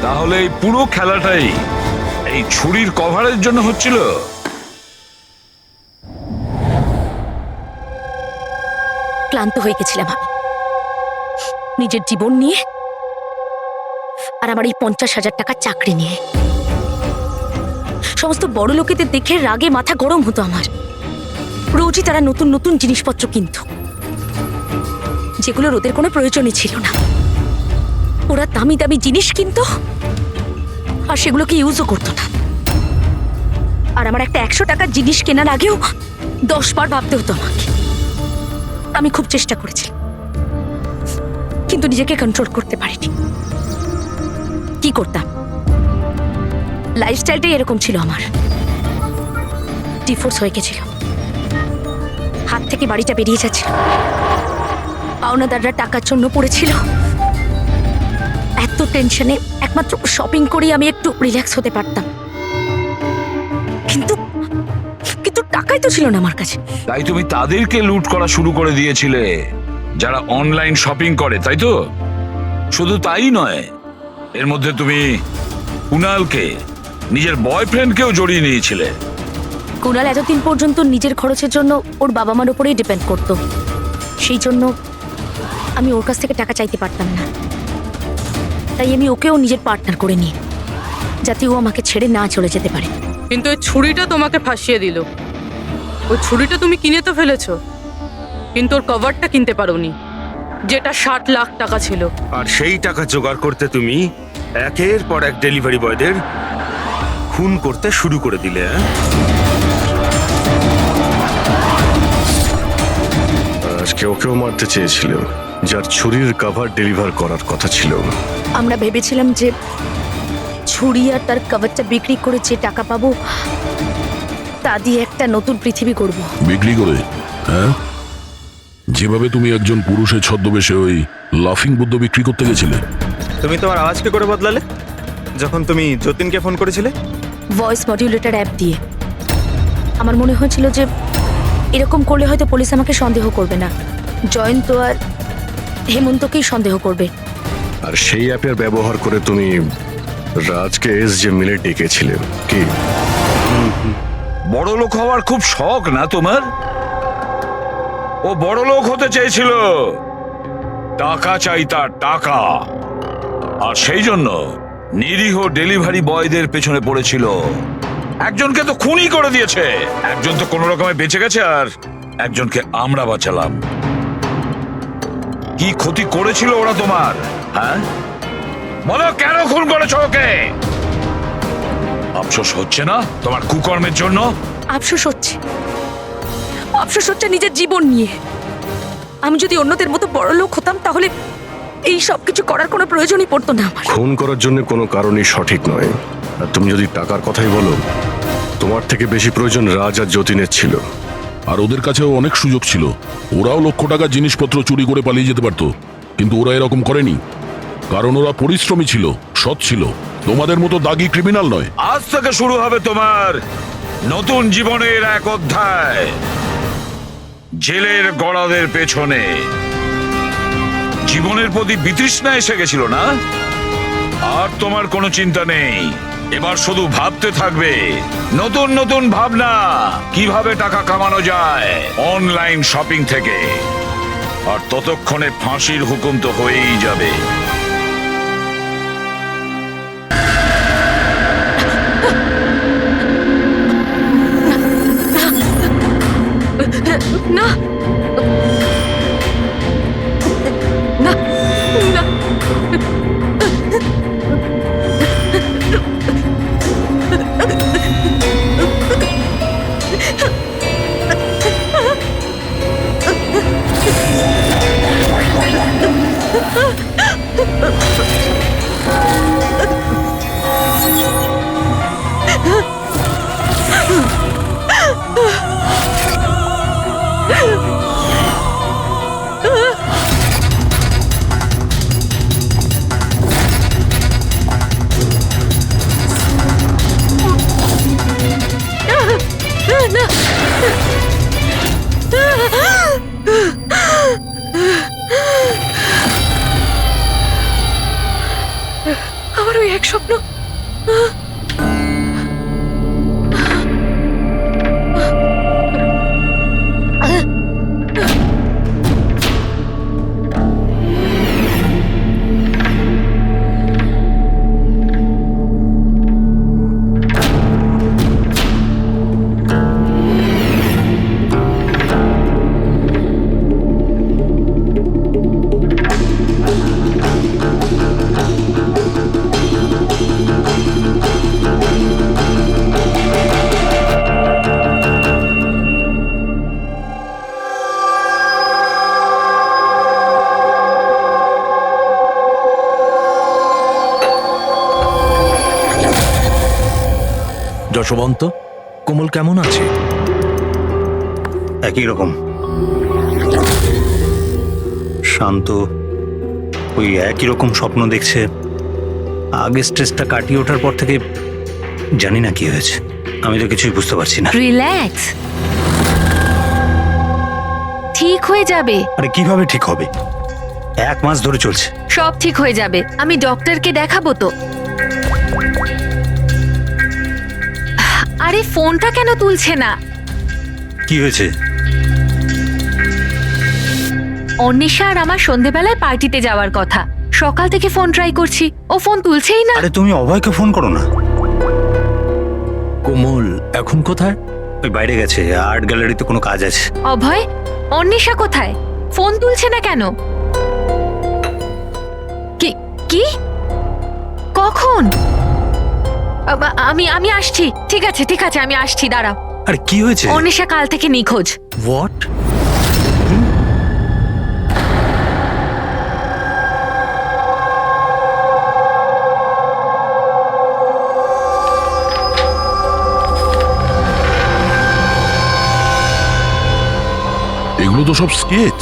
তাহলে এই পুরো খেলাটাই এই ছুরির কভারের জন্য হচ্ছিল? ক্লান্ত হয়ে গেছিলাম আমি নিজের জীবন নিয়ে আর আমার এই 50,000 টাকার চাকরি নিয়ে। সমস্ত বড় লোকেদের দেখে রাগে মাথা গরম হতো আমার। রোজই তারা নতুন নতুন জিনিসপত্র কিনত, যেগুলোর ওদের কোনো প্রয়োজনই ছিল না। ওরা দামি দামি জিনিস কিনতো আর সেগুলোকে ইউজও করতো না। আর আমার একটা 100 টাকার জিনিস কেনার আগেও 10 বার ভাবতে হতো আমাকে। আমি খুব চেষ্টা করেছি, কিন্তু নিজেকে কন্ট্রোল করতে পারিনি। কি করতাম? লাইফস্টাইলটাই এরকম ছিল আমার। ডিভোর্স হয়ে গেছিল, হাত থেকে বাড়িটা বেরিয়ে যাচ্ছিল, পাওনাদাররা টাকার জন্য পড়েছিল। এত টেনশনে একমাত্র শপিং করেই আমি একটু রিল্যাক্স হতে পারতাম, কিন্তু কিন্তু টাকাই তো ছিল না আমার কাছে। তাই তুমি তাদেরকে লুট করা শুরু করে দিয়েছিলে যারা অনলাইন শপিং করে, তাই তো? শুধু তাই নয়, এর মধ্যে তুমি কুনালকে, নিজের বয়ফ্রেন্ডকেও জড়িয়ে নিয়েছিলে। কুনাল এতদিন পর্যন্ত নিজের খরচের জন্য ওর বাবা মার উপরেই ডিপেন্ড করতো, সেই জন্য আমি ওর কাছ থেকে টাকা চাইতে পারতাম না। তাই আমি ওকেও নিজের পার্টনার করে নিই, যাতে ও আমাকে ছেড়ে না চলে যেতে পারে। কিন্তু ওই ছুরিটা তোমাকে ফাঁসিয়ে দিল। ওই ছুরিটা তুমি কিনে তো ফেলেছো, কিন্তু ওর কভারটা কিনতে পারোনি, যেটা 60 লাখ টাকা ছিল। আর সেই টাকা জোগাড় করতে তুমি একের পর এক ডেলিভারি বয়দের খুন করতে শুরু করে দিলে। আজকে ওকেও মারতে চেয়েছিল, যার ছুরির কভার ডেলিভার করার কথা ছিল। আমরা ভেবেছিলাম যে ছুরি আর তার কভারটা বিক্রি করে যে টাকা পাবো তা দিয়ে একটা নতুন পৃথিবী করব। বিক্রি করে? হ্যাঁ, যেভাবে তুমি একজন পুরুষের ছদ্মবেশে ওই লাফিং বুদ্ধ বিক্রি করতে গেছিলে। তুমি তোমার আওয়াজ কি করে বদলালে যখন তুমি যতীনকে ফোন করেছিলে? ভয়েস মডিউলেটর অ্যাপ দিয়ে। আমার মনে হয়েছিল যে এরকম করলে হয়তো পুলিশ আমাকে সন্দেহ করবে না, জয়ন্ত আর হেমন্তকেই সন্দেহ করবে। আর সেই অ্যাপের ব্যবহার করে তুমি রাজকে এসজে মিলে ডেকেছিলে কি? বড় লোক হওয়ার খুব শখ না তোমার? ও বড় লোক হতে চেয়েছিল, টাকা চাই তার, টাকা। আর সেই জন্য নিরীহ ডেলিভারি বয়দের পেছনে পড়েছিল। একজনকে তো খুনই করে দিয়েছে, একজন তো কোনো রকমে বেঁচে গেছে, আর একজনকে আমরা বাঁচালাম। কি ক্ষতি করেছিল ওরা তোমার? হ্যাঁ বলো, কেন খুন করেছো ওকে? আফসোস হচ্ছে না তোমার কুকর্মের জন্য? আফসোস হচ্ছে, আফসোস হচ্ছে নিজের জীবন নিয়ে। আমি যদি অন্যদের মতো বড় লোক হতাম তাহলে এই সব কিছু করার কোনো প্রয়োজনই পড়তো না আমার। খুন করার জন্য কোনো কারণই সঠিক নয়। আর তুমি যদি টাকার কথাই বলো, তোমার থেকে বেশি প্রয়োজন রাজ আর যতীনের ছিল। আর ওদের কাছেও অনেক সুযোগ ছিল, ওরাও লক্ষ টাকার জিনিসপত্র চুরি করে পালিয়ে যেতে পারতো, কিন্তু ওরা এরকম করেনি, কারণ ওরা পরিশ্রমী ছিল, সৎ ছিল, তোমাদের মতো দাগি ক্রিমিনাল নয়। আজ থেকে শুরু হবে তোমার নতুন জীবনের এক অধ্যায়, জেলের গড়াদের পেছনে। জীবনের প্রতি বিতৃষ্ণা এসে গেছিল না? আর তোমার কোনো চিন্তা নেই, এবার শুধু ভাবতে থাকবে নতুন নতুন ভাবনা, কিভাবে টাকা কামানো যায় অনলাইন শপিং থেকে। আর ততক্ষণে ফাঁসির হুকুম তো হয়েই যাবে। না না না, আমার ওই এক স্বপ্ন। যশবন্ত, কোমল কেমন আছে? একই রকম শান্ত, ওই একই রকম স্বপ্ন দেখছে। আগে স্ট্রেসটা কাটিয়ে ওঠার পর থেকে জানি না কি হয়েছে, আমি তো কিছুই বুঝতে পারছি না। রিল্যাক্স, ঠিক হয়ে যাবে। আরে কিভাবে ঠিক হবে? 1 মাস ধরে চলছে। সব ঠিক হয়ে যাবে, আমি ডক্টরকে দেখাবো তো। আরে ফোনটা কেন তুলছে না? কি হয়েছে? অন্বেষা আর আমার সন্ধেবেলায় পার্টিতে যাওয়ার কথা, সকাল থেকে ফোন ট্রাই করছি, ও ফোন তুলছেই না। আরে তুমি অভয়কে ফোন করো না। কোমল এখন কোথায়? ওই বাইরে গেছে, আর্ট গ্যালারিতে কোনো কাজ আছে। অভয়, অন্বেষা কোথায়? ফোন তুলছে না কেন? কি কি কখন? আমি আসছি। ঠিক আছে ঠিক আছে, আমি আসছি, দাঁড়াও। আরে কি হয়েছে? অন্বেষা কাল থেকে নিখোঁজ। হোয়াট? এগুলো তো সব স্কেচ।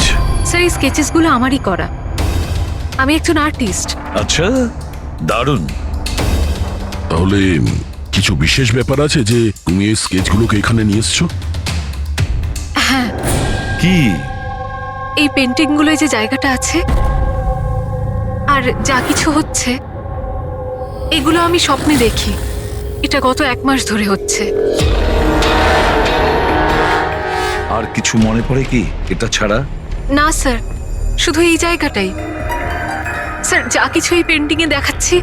স্যার এই স্কেচেসগুলো আমারই করা। আমি একজন আর্টিস্ট। আচ্ছা, দারুণ। তাহলে কিছু বিশেষ ব্যাপার আছে যে তুমি এই স্কেচগুলোকে এখানে নিয়ে এসছো? হ্যাঁ, কি? এই পেন্টিংগুলোয় যে জায়গাটা আছে আর যা কিছু হচ্ছে এগুলো আমি স্বপ্নে দেখি। এটা গত 1 মাস ধরে হচ্ছে। আর কিছু মনে পড়ে কি এটা ছাড়া? না স্যার, শুধু এই জায়গাটাই। স্যার যা কিছু এই পেন্টিংয়ে দেখাচ্ছি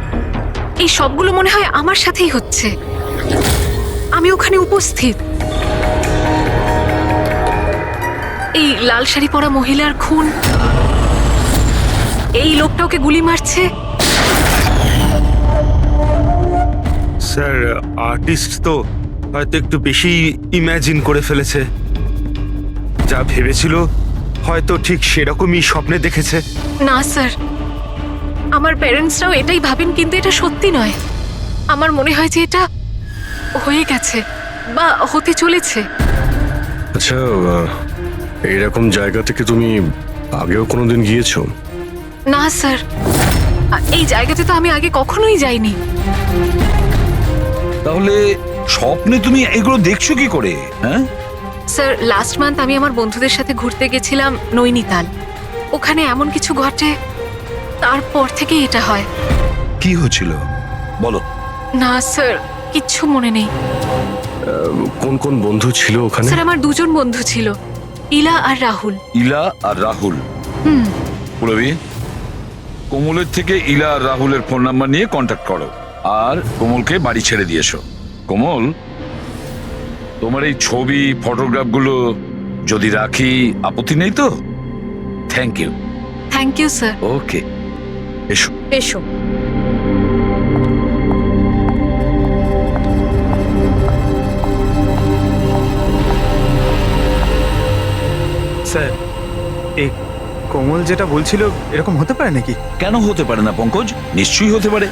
এই সবগুলো মনে হয় আমার সাথেই হচ্ছে। আমি ওখানে উপস্থিত। এই লাল শাড়ি পরা মহিলার খুন, এই লোকটা ওকে গুলি মারছে। স্যার আর্টিস্ট তো হয়তো একটু বেশি ইমাজিন করে ফেলেছে। যা ভেবেছিল হয়তো ঠিক সেরকমই স্বপ্নে দেখেছে। না স্যার, আমার প্যারেন্টসরাও এটাই ভাবেন, কিন্তু এটা সত্যি নয়। আমার মনে হয় যে এটা হয়ে গেছে বা হতে চলেছে। আচ্ছা, এইরকম জায়গা থেকে তুমি আগেও কোনোদিন গিয়েছো? না স্যার, এই জায়গাতে তো আমি আগে কখনোই যাইনি। তাহলে স্বপ্নে তুমি এগুলো দেখছো কি করে? হ্যাঁ স্যার, লাস্ট মান্থ আমি আমার বন্ধুদের সাথে ঘুরতে গেছিলাম নৈনিতাল। ওখানে এমন কিছু ঘটে, তারপর থেকে এটা হয়। কি হচ্ছিল বলো? না স্যার, কিচ্ছু মনে নেই। কোন কোন বন্ধু ছিল ওখানে? স্যার আমার 2 জন বন্ধু ছিল, ইলা আর রাহুল। ইলা আর রাহুল? পুরবি, কোমলের থেকে ইলা আর রাহুলের ফোন নাম্বার নিয়ে কন্ট্যাক্ট করো আর কোমলকে বাড়ি ছেড়ে দিয়ে এসো। কোমল, তোমার এই ছবি ফটোগ্রাফগুলো যদি রাখি আপত্তি নেই তো? Thank you. Thank you sir. Okay, এসো এসো। স্যার এই কোমল যেটা বলছিল এরকম হতে পারে নাকি? কেন হতে পারে না পঙ্কজ? নিশ্চয়ই হতে পারে।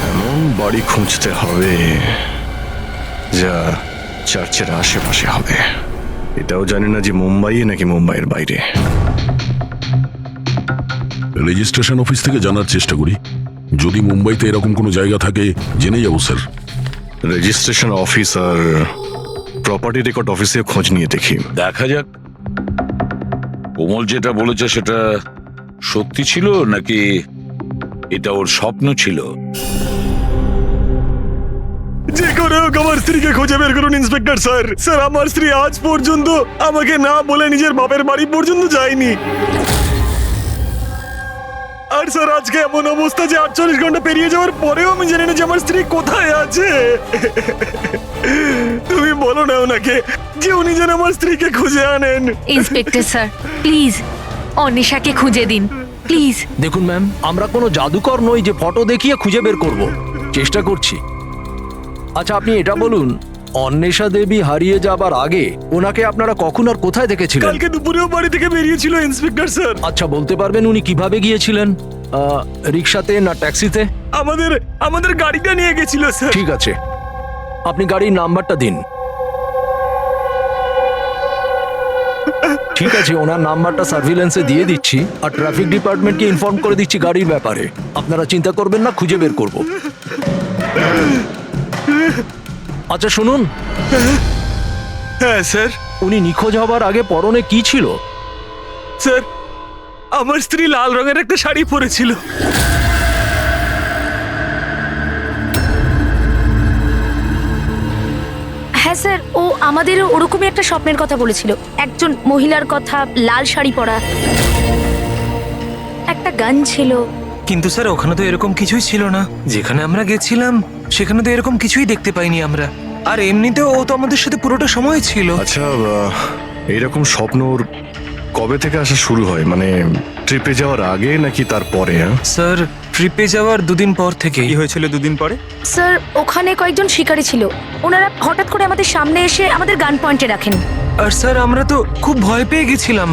এমন বাড়ি খুঁজতে হবে যা চার্চের আশেপাশে হবে। এটাও জানি না যে মুম্বাইয়ে নাকি মুম্বাইয়ের বাইরে। রেজিস্ট্রেশন অফিস থেকে জানার চেষ্টা করি, যদি মুম্বাইতে এরকম কোনো জায়গা থাকে জেনে যাবো স্যার। রেজিস্ট্রেশন অফিস আর প্রপার্টি রেকর্ড অফিসে খোঁজ নিয়ে দেখি। দেখা যাক কোমল যেটা বলেছে সেটা সত্যি ছিল নাকি এটা ওর স্বপ্ন ছিল। যে করে হোক আমার স্ত্রীকে খুঁজে বের করুন ইন্সপেক্টর স্যার। স্যার আমার স্ত্রী আজ পর্যন্ত আমাকে না বলে নিজের বাপের বাড়ি পর্যন্ত যায়নি। আর স্যার আজকে এমন অবস্থা যে 48 ঘন্টা পেরিয়ে যাওয়ার পরেও আমি জানি না যে আমার স্ত্রী কোথায় আছে। তুমি বলো না ওনাকে যে উনি যেন আমার স্ত্রীকে খুঁজে আনেন। ইন্সপেক্টর স্যার প্লিজ অনিশাকে খুঁজে দিন প্লিজ। দেখুন ম্যাম, আমরা কোনো জাদুকর নই যে ফটো দেখিয়ে খুঁজে বের করব। চেষ্টা করছি। আচ্ছা আপনি এটা বলুন, অন্বেষা দেবী হারিয়ে যাবার আগে ওনাকে আপনারা কখন আর কোথায় দেখেছিলেন? কালকে দুপুরেও বাড়ি থেকে বেরিয়েছিল ইন্সপেক্টর স্যার। আচ্ছা বলতে পারবেন উনি কিভাবে গিয়েছিলেন? রিক্সাতে না ট্যাক্সিতে? আমাদের গাড়িটা নিয়ে গেছিল স্যার। ঠিক আছে, আপনি গাড়ির নাম্বারটা দিন। ঠিক আছে, ওনার নাম্বারটা সার্ভিলেন্সে দিয়ে দিচ্ছি আর ট্রাফিক ডিপার্টমেন্টকে ইনফর্ম করে দিচ্ছি গাড়ির ব্যাপারে। আপনারা চিন্তা করবেন না, খুঁজে বের করব। আচ্ছা শুনুন। হ্যাঁ স্যার। উনি নিখোঁজ হবার আগে পরনে কি ছিল? স্যার আমার স্ত্রী লাল রঙের একটা শাড়ি পরেছিল। হ্যাঁ স্যার, ও আমাদেরও ওরকমই একটা স্বপ্নের কথা বলেছিল। একজন মহিলার কথা, লাল শাড়ি পরা, একটা গান ছিল। কিন্তু স্যার ওখানে তো এরকম কিছুই ছিল না। যেখানে আমরা গেছিলাম সেখানে তো এরকম কিছুই দেখতে পাইনি আমরা। আর এমনিতেও ও তো আমাদের সাথে পুরোটা সময় ছিল। আচ্ছা, এইরকম স্বপ্ন ওর কবে থেকে আসা শুরু হয়? মানে ট্রিপে যাওয়ার আগে নাকি তারপরে? স্যার ট্রিপে যাওয়ার 2 দিন পর থেকে। কি হয়েছিল 2 দিন পরে? স্যার ওখানে কয়েকজন শিকারী ছিল, ওনারা হঠাৎ করে আমাদের সামনে এসে আমাদের গান পয়েন্টে রাখেন। আর স্যার আমরা তো খুব ভয় পেয়ে গেছিলাম।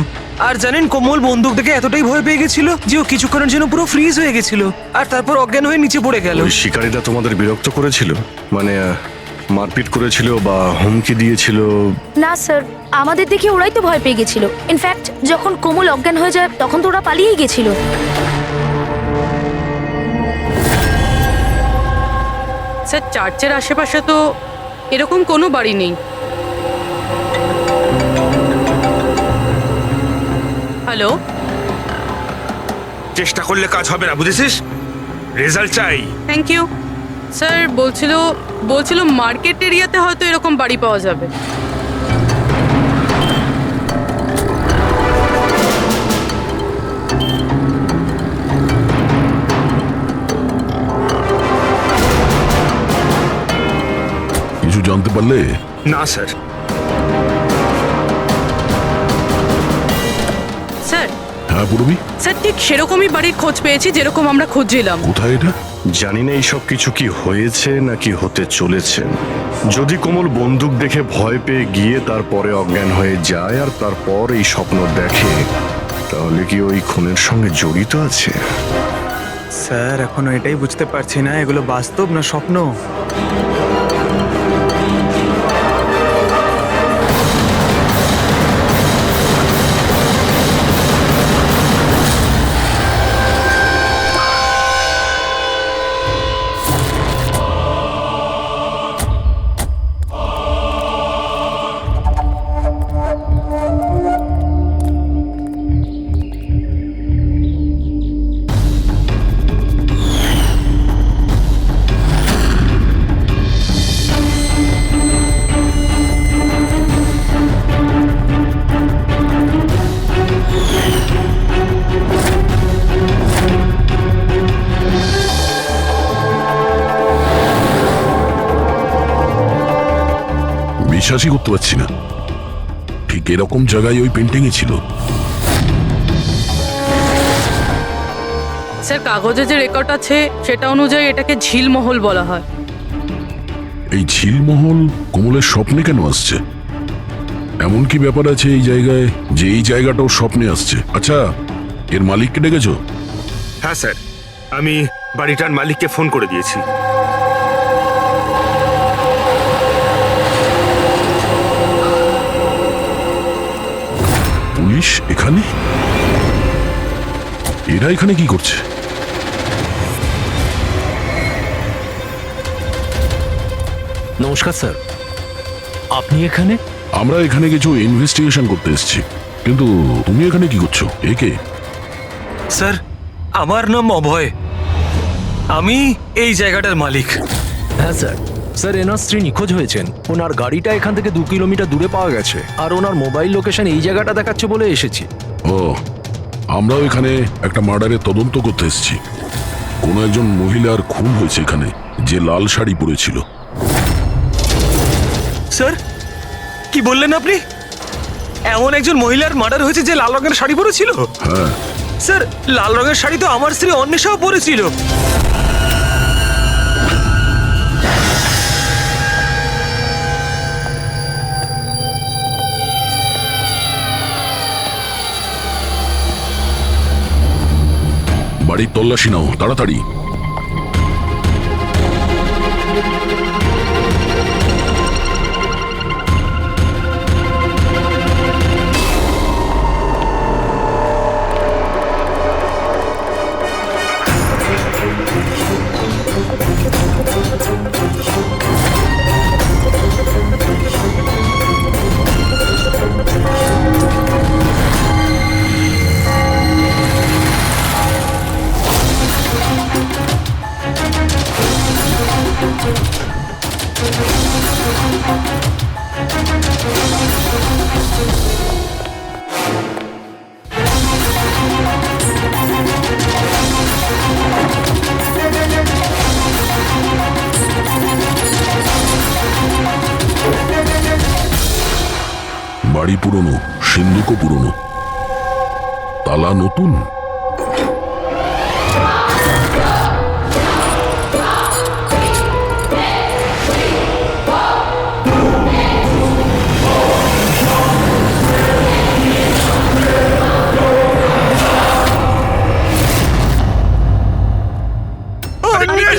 আর জানেন কোমল বন্দুক দেখে এতটাই ভয় পেয়ে গেছিল যে ও কিছুক্ষণের জন্য পুরো ফ্রিজ হয়ে গেছিল আর তারপর অজ্ঞান হয়ে নিচে পড়ে গেল। ওই শিকারীরা তোমাদের বিরক্ত করেছিল, মানে মারপিট করেছিল বা হুমকি দিয়েছিল? না স্যার, আমাদের দেখে ওরাই তো ভয় পেয়ে গেছিল। ইনফ্যাক্ট যখন কোমল অজ্ঞান হয়ে যায় তখন তো ওরা পালিয়েই গেছিল। স্যার চার্চের আশেপাশে তো এরকম কোনো বাড়ি নেই। হ্যালো, চেষ্টা করলে কাজ হবে না, বুঝেছিস? রেজাল্ট চাই। Thank you. স্যার বলছিল মার্কেট এরিয়াতে হয়তো এরকম বাড়ি পাওয়া যাবে। কিছু জানতে পারলে? না স্যার। স্যার। হ্যাঁ পূরবী? স্যার ঠিক সেরকমই বাড়ির খোঁজ পেয়েছি যেরকম আমরা খুঁজছিলাম। কোথায় এটা? জানি না এইসব কিছু কি হয়েছে নাকি হতে চলেছে। যদি কোমল বন্দুক দেখে ভয় পেয়ে গিয়ে তারপরে অজ্ঞান হয়ে যায় আর তারপর এই স্বপ্ন দেখে, তাহলে কি ওই খুনের সঙ্গে জড়িত আছে? স্যার এখনো এটাই বুঝতে পারছি না এগুলো বাস্তব না স্বপ্ন। বিশ্বাসই করতে পারছি না, ঠিক এরকম জায়গায় ওই পেন্টিং এ ছিল। স্যার কাগজে যে রেকর্ড আছে সেটা অনুযায়ী এটাকে ঝিলমহল বলা হয়। এই ঝিলমহল কোমলের স্বপ্নে কেন আসছে? এমন কি ব্যাপার আছে এই জায়গায় যে এই জায়গাটাও স্বপ্নে আসছে? আচ্ছা, এর মালিককে ডেকেছো? হ্যাঁ স্যার, আমি বাড়িটার মালিককে ফোন করে দিয়েছি। পুলিশ এখানে? এরা এখানে কি করছে? নমস্কার স্যার, আপনি এখানে? আমরা এখানে কিছু ইনভেস্টিগেশন করতে এসেছি, কিন্তু তুমি এখানে কি করছো? একে? স্যার আমার নাম অভয়, আমি এই জায়গাটার মালিক। হ্যাঁ স্যার। স্যার এনার স্ত্রী নিখোঁজ হয়েছেন, ওনার গাড়িটা এখান থেকে 2 কিলোমিটার দূরে পাওয়া গেছে আর ওনার মোবাইল লোকেশন এই জায়গাটা দেখাচ্ছে বলে এসেছি। ও, আমরাও এখানে একটা মার্ডারের তদন্ত করতে এসেছি। কোনো একজন মহিলার খুন হয়েছে এখানে, যে লাল শাড়ি পরেছিল। স্যার কি বললেন আপনি? এমন একজন মহিলার মার্ডার হয়েছে যে লাল রঙের শাড়ি পরেছিল? হ্যাঁ স্যার, লাল রঙের শাড়ি তো আমার স্ত্রী অন্বেষাও পরেছিল। বাড়ির তল্লাশি নাও তাড়াতাড়ি। বাড়ি পুরনো, সিন্ধুকও পুরনো, তালা নতুন।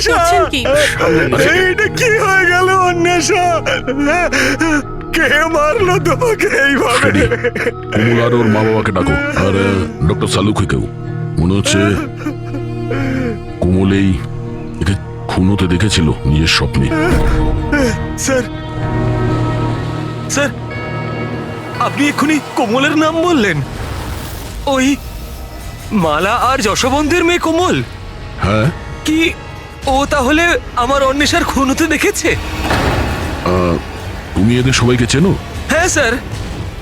করছেন কি? এইটা কি হয়ে গেল অন্বেষা? কে মারলো তোমাকে এইভাবে? ফ্রেডি, কোমল আর ওর মা বাবাকে ডাকো, আর ডক্টর সালুকেও। মনে হচ্ছে কোমল একে খুন হতে দেখেছিল নিজের স্বপ্নে। স্যার স্যার, আপনি এক্ষুনি কোমলের নাম বললেন? ওই মালা আর যশবন্তের মেয়ে কোমল? হ্যাঁ। কি ও তাহলে আমার অন্বেষার খুন হতে দেখেছে? তুমি এদের সবাইকে চেনো? হ্যাঁ স্যার,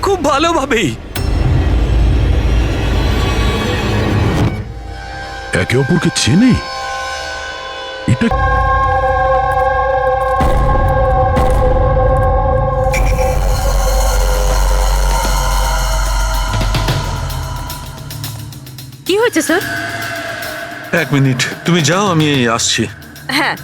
খুব ভালোভাবেই। একে অপরকে চেনে? এটা কি হয়েছে স্যার? 1 মিনিট, তুমি যাও, আমি আসছি। হ্যাঁ।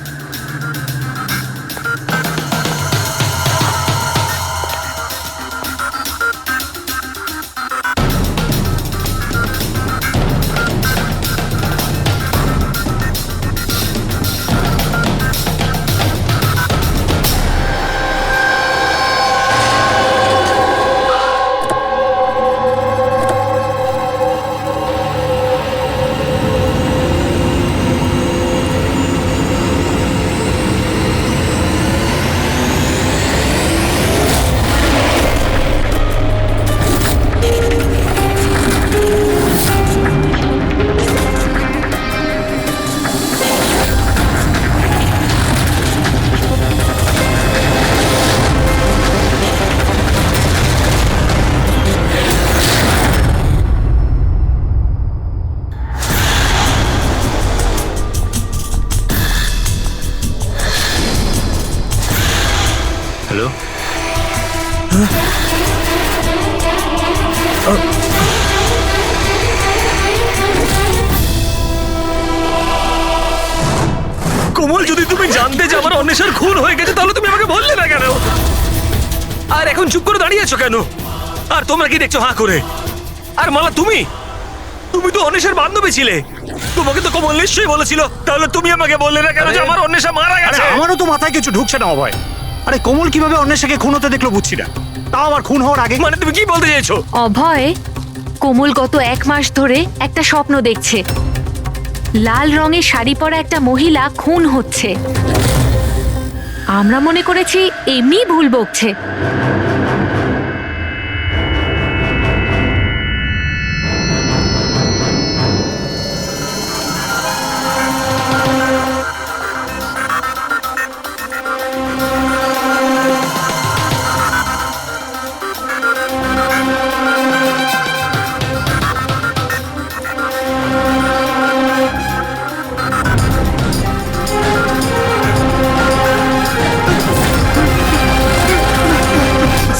হ্যালো, কোমল, যদি তুমি জানতে যে আমার অন্বেষার খুন হয়ে গেছে তাহলে তুমি আমাকে বললে না কেন? আর এখন চুপ করে দাঁড়িয়ে আছো কেন? আর তোমরা কি দেখছো হাঁ করে? আর মালা, তুমি তো অন্বেষার বান্ধবী ছিলে, তোমাকে তো কোমল নিশ্চয়ই বলেছিল, তাহলে তুমি আমাকে বললে না কেন যে আমার অন্বেষা মারা গেছে? আমারও তো মাথায় কিছু ঢুকছে না অভয়। আরে কোমল কিভাবে অন্বেষাকে খুন হতে দেখলো বুঝছি না, তাও আবার খুন হওয়ার আগে। মানে তুমি কি বলতে চাইছো? অভয়, কোমল গত 1 মাস ধরে একটা স্বপ্ন দেখছে, লাল রঙের শাড়ি পরা একটা মহিলা খুন হচ্ছে। আমরা মনে করেছি এমনি ভুল বকছে।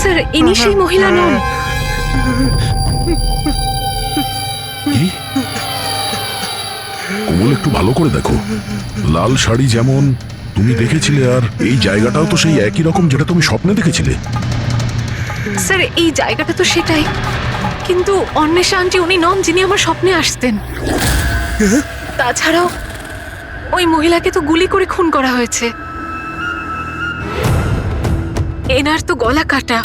স্যার, ইনি সেই মহিলা নন। কি? কোমল, একটু ভালো করে দেখো। লাল শাড়ি যেমন তুমি দেখেছিলে, আর এই জায়গাটাও তো সেই একই রকম যেটা তুমি স্বপ্নে দেখেছিলে। স্যার, এই জায়গাটা তো সেটাই, কিন্তু অন্বেষা আন্টি উনি নন যিনি আমার স্বপ্নে আসতেন। তাছাড়াও ওই মহিলাকে তো গুলি করে খুন করা হয়েছে। এনার তো গলা কাটা।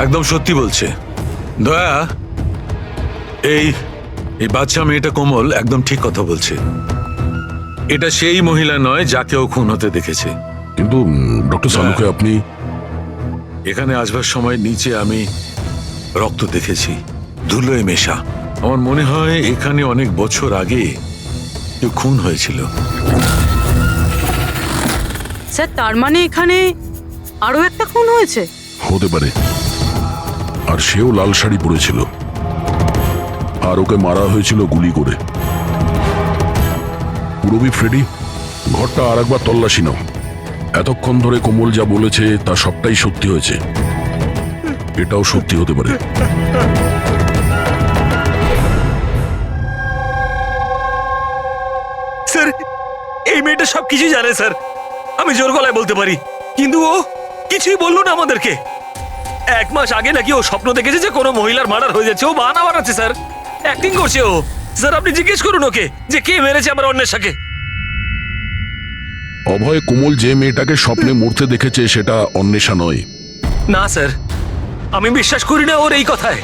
একদম সত্যি বলছে দয়া। এই বাচ্চা মেয়েটা কোমল একদম ঠিক কথা বলছে। এটা সেই মহিলা নয় যাকে ও খুন হতে দেখেছে। কিন্তু ডক্টর সালুকে, আপনি এখানে আসবার সময় নিচে আমি রক্ত দেখেছি, ধুলোয় মেশা। আমার মনে হয় এখানে অনেক বছর আগে কেউ খুন হয়েছিল। স্যার, তার মানে এখানে আরো একটা খুন হয়েছে? হতে পারে। আর সেও লাল শাড়ি পরেছিল, আর ওকে মারা হয়েছিল গুলি করে। পুরবি, ফ্রেডি, ঘরটা আর একবার তল্লাশি নাও। এতক্ষণ ধরে কোমল যা বলেছে তা সবটাই সত্যি হয়েছে। এটাও সত্যি হতে পারে। স্যার, এই মেয়েটা সবকিছু জানে স্যার, আমি জোর গলায় বলতে পারি, কিন্তু ও কিছুই বললো না আমাদেরকে। 1 মাস আগে নাকি ও স্বপ্ন দেখেছে যে কোনো মহিলার মার্ডার হয়ে যাচ্ছে। ও বাহানা বানাচ্ছে স্যার, অ্যাক্টিং করছে ও। স্যার, আপনি জিজ্ঞেস করুন ওকে যে কে মেরেছে আমার অন্বেষাকে। অভয় কোমল যে মেয়েটাকে স্বপ্নে মরতে দেখেছে সেটা অন্বেষা নয়। না স্যার, আমি বিশ্বাস করি না ওর এই কথায়।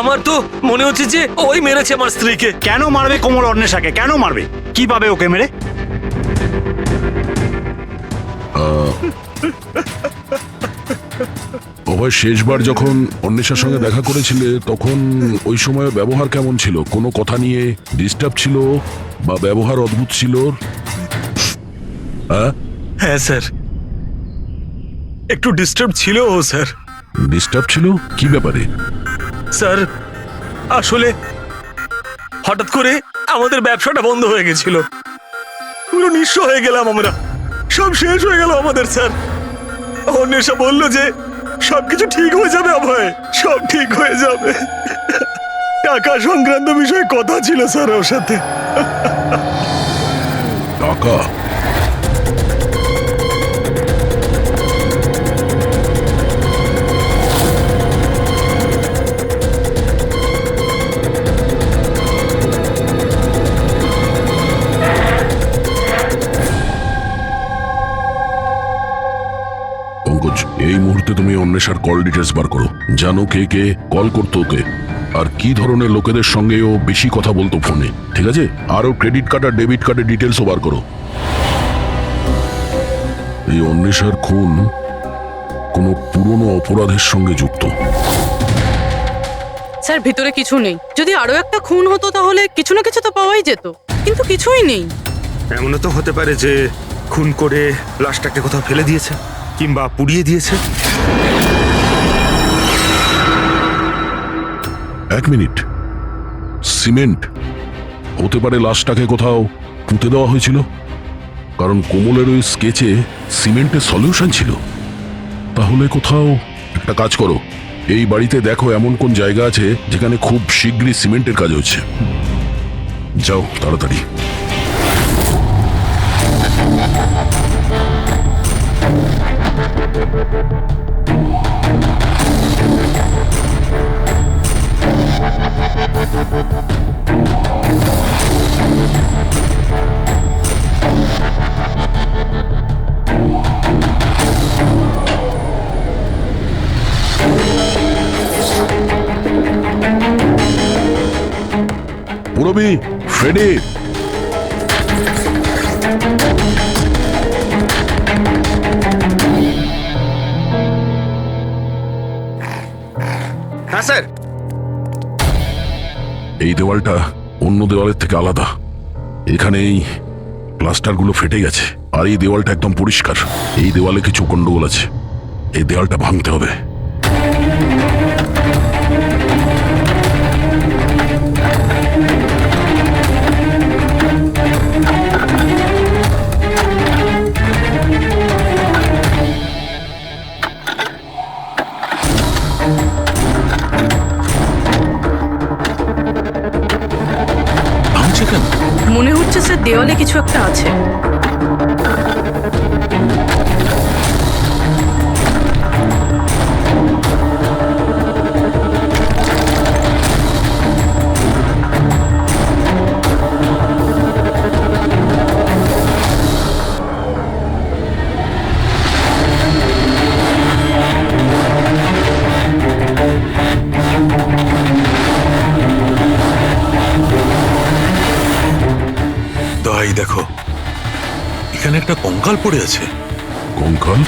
আমার তো মনে হচ্ছে যে ওই মেরেছে আমার স্ত্রীকে। কেন মারবে কোমল অন্বেষাকে? কেন মারবে? কি পাবে ওকে মেরে? অভয় শেষবার যখন অন্বেষার সঙ্গে দেখা করেছিলে তখন ওই সময় ব্যবহার কেমন ছিল? কোনো কথা নিয়ে ডিস্টার্ব ছিল বা ব্যবহার অদ্ভুত ছিল? হ্যাঁ স্যার, একটু ডিস্টার্ব ছিল ও স্যার। ডিস্টার্ব ছিল? কি ব্যাপারে? স্যার আসলে হঠাৎ করে আমাদের ব্যবসাটা বন্ধ হয়ে গেছিল, পুরো নিঃস্ব হয়ে গেলাম আমরা, সব শেষ হয়ে গেল আমাদের স্যার। অন্বেষা বলল যে সবকিছু ঠিক হয়ে যাবে অভয়, সব ঠিক হয়ে যাবে। টাকা সংক্রান্ত বিষয়ে কথা ছিল স্যার ওর সাথে। টাকা? পঙ্কজ, এই মুহূর্তে তুমি অন্বেষার কল ডিটেলস বার করো। জানো কে কে কল করতো ওকে, আর কি ধরনের লোকেদের সঙ্গে ও বেশি কথা বলতো ফোনে, ঠিক আছে? আরও ক্রেডিট কার্ড আর ডেবিট কার্ডের ডিটেলসও বার করো। এই অন্বেষার খুন কোনো পুরনো অপরাধের সঙ্গে যুক্ত। স্যার ভিতরে কিছু নেই। যদি আরো একটা খুন হতো তাহলে কিছু না কিছু তো পাওয়াই যেত, কিন্তু কিছুই নেই। এমনও তো হতে পারে যে খুন করে লাশটাকে কোথাও ফেলে দিয়েছে কিংবা পুড়িয়ে দিয়েছে। এক মিনিট, সিমেন্ট হতে পারে লাশটাকে কোথাও পুঁতে দেওয়া হয়েছিল, কারণ কোমলের ওই স্কেচে সিমেন্টের সলিউশন ছিল। তাহলে কোথাও একটা কাজ করো, এই বাড়িতে দেখো এমন কোন জায়গা আছে যেখানে খুব শীঘ্রই সিমেন্টের কাজ হচ্ছে। যাও তাড়াতাড়ি। পুরবি, ফ্রেডি, হ্যাঁ স্যার। এই দেওয়ালটা অন্য দেওয়ালের থেকে আলাদা। এখানে এই প্লাস্টারগুলো ফেটে গেছে, আর এই দেওয়ালটা একদম পরিষ্কার। এই দেওয়ালে কিছু গন্ডগোল আছে, এই দেওয়ালটা ভাঙতে হবে। মনে হচ্ছে স্যার দেওয়ালে কিছু একটা আছে। তাই দেখো, এখানে একটা কঙ্কাল পড়ে আছে। কঙ্কাল?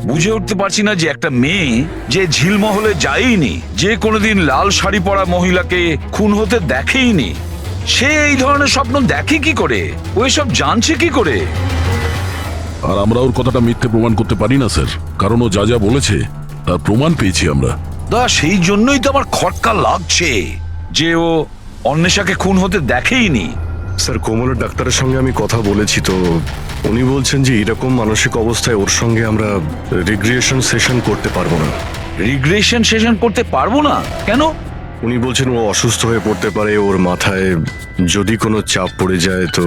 বুঝে উঠতে পারছি না যে একটা মেয়ে যে ঝিলমহলে যায়নি, যে কোনোদিন লাল শাড়ি পরা মহিলাকে খুন হতে দেখেইনি, সে এই ধরনের স্বপ্ন দেখে কি করে? ওই সব জানছে কি করে? আর আমরা ওর কথাটা মিথ্যে প্রমাণ করতে পারি না স্যার, কারণ ও যা যা বলেছে তার প্রমাণ পেয়েছি আমরা। সেই জন্যই তো আমার খটকা লাগছে যে ও অন্বেষাকে খুন হতে দেখেইনি। স্যার, কোমলের ডাক্তারের সঙ্গে আমি কথা বলেছি তো উনি বলছেন যে এরকম মানসিক অবস্থায় ওর সঙ্গে আমরা রিগ্রেশন সেশন করতে পারবো না। রিগ্রেশন সেশন করতে পারবো না কেন? উনি বলছেন ও অসুস্থ হয়ে পড়তে পারে, ওর মাথায় যদি কোনো চাপ পড়ে যায় তো।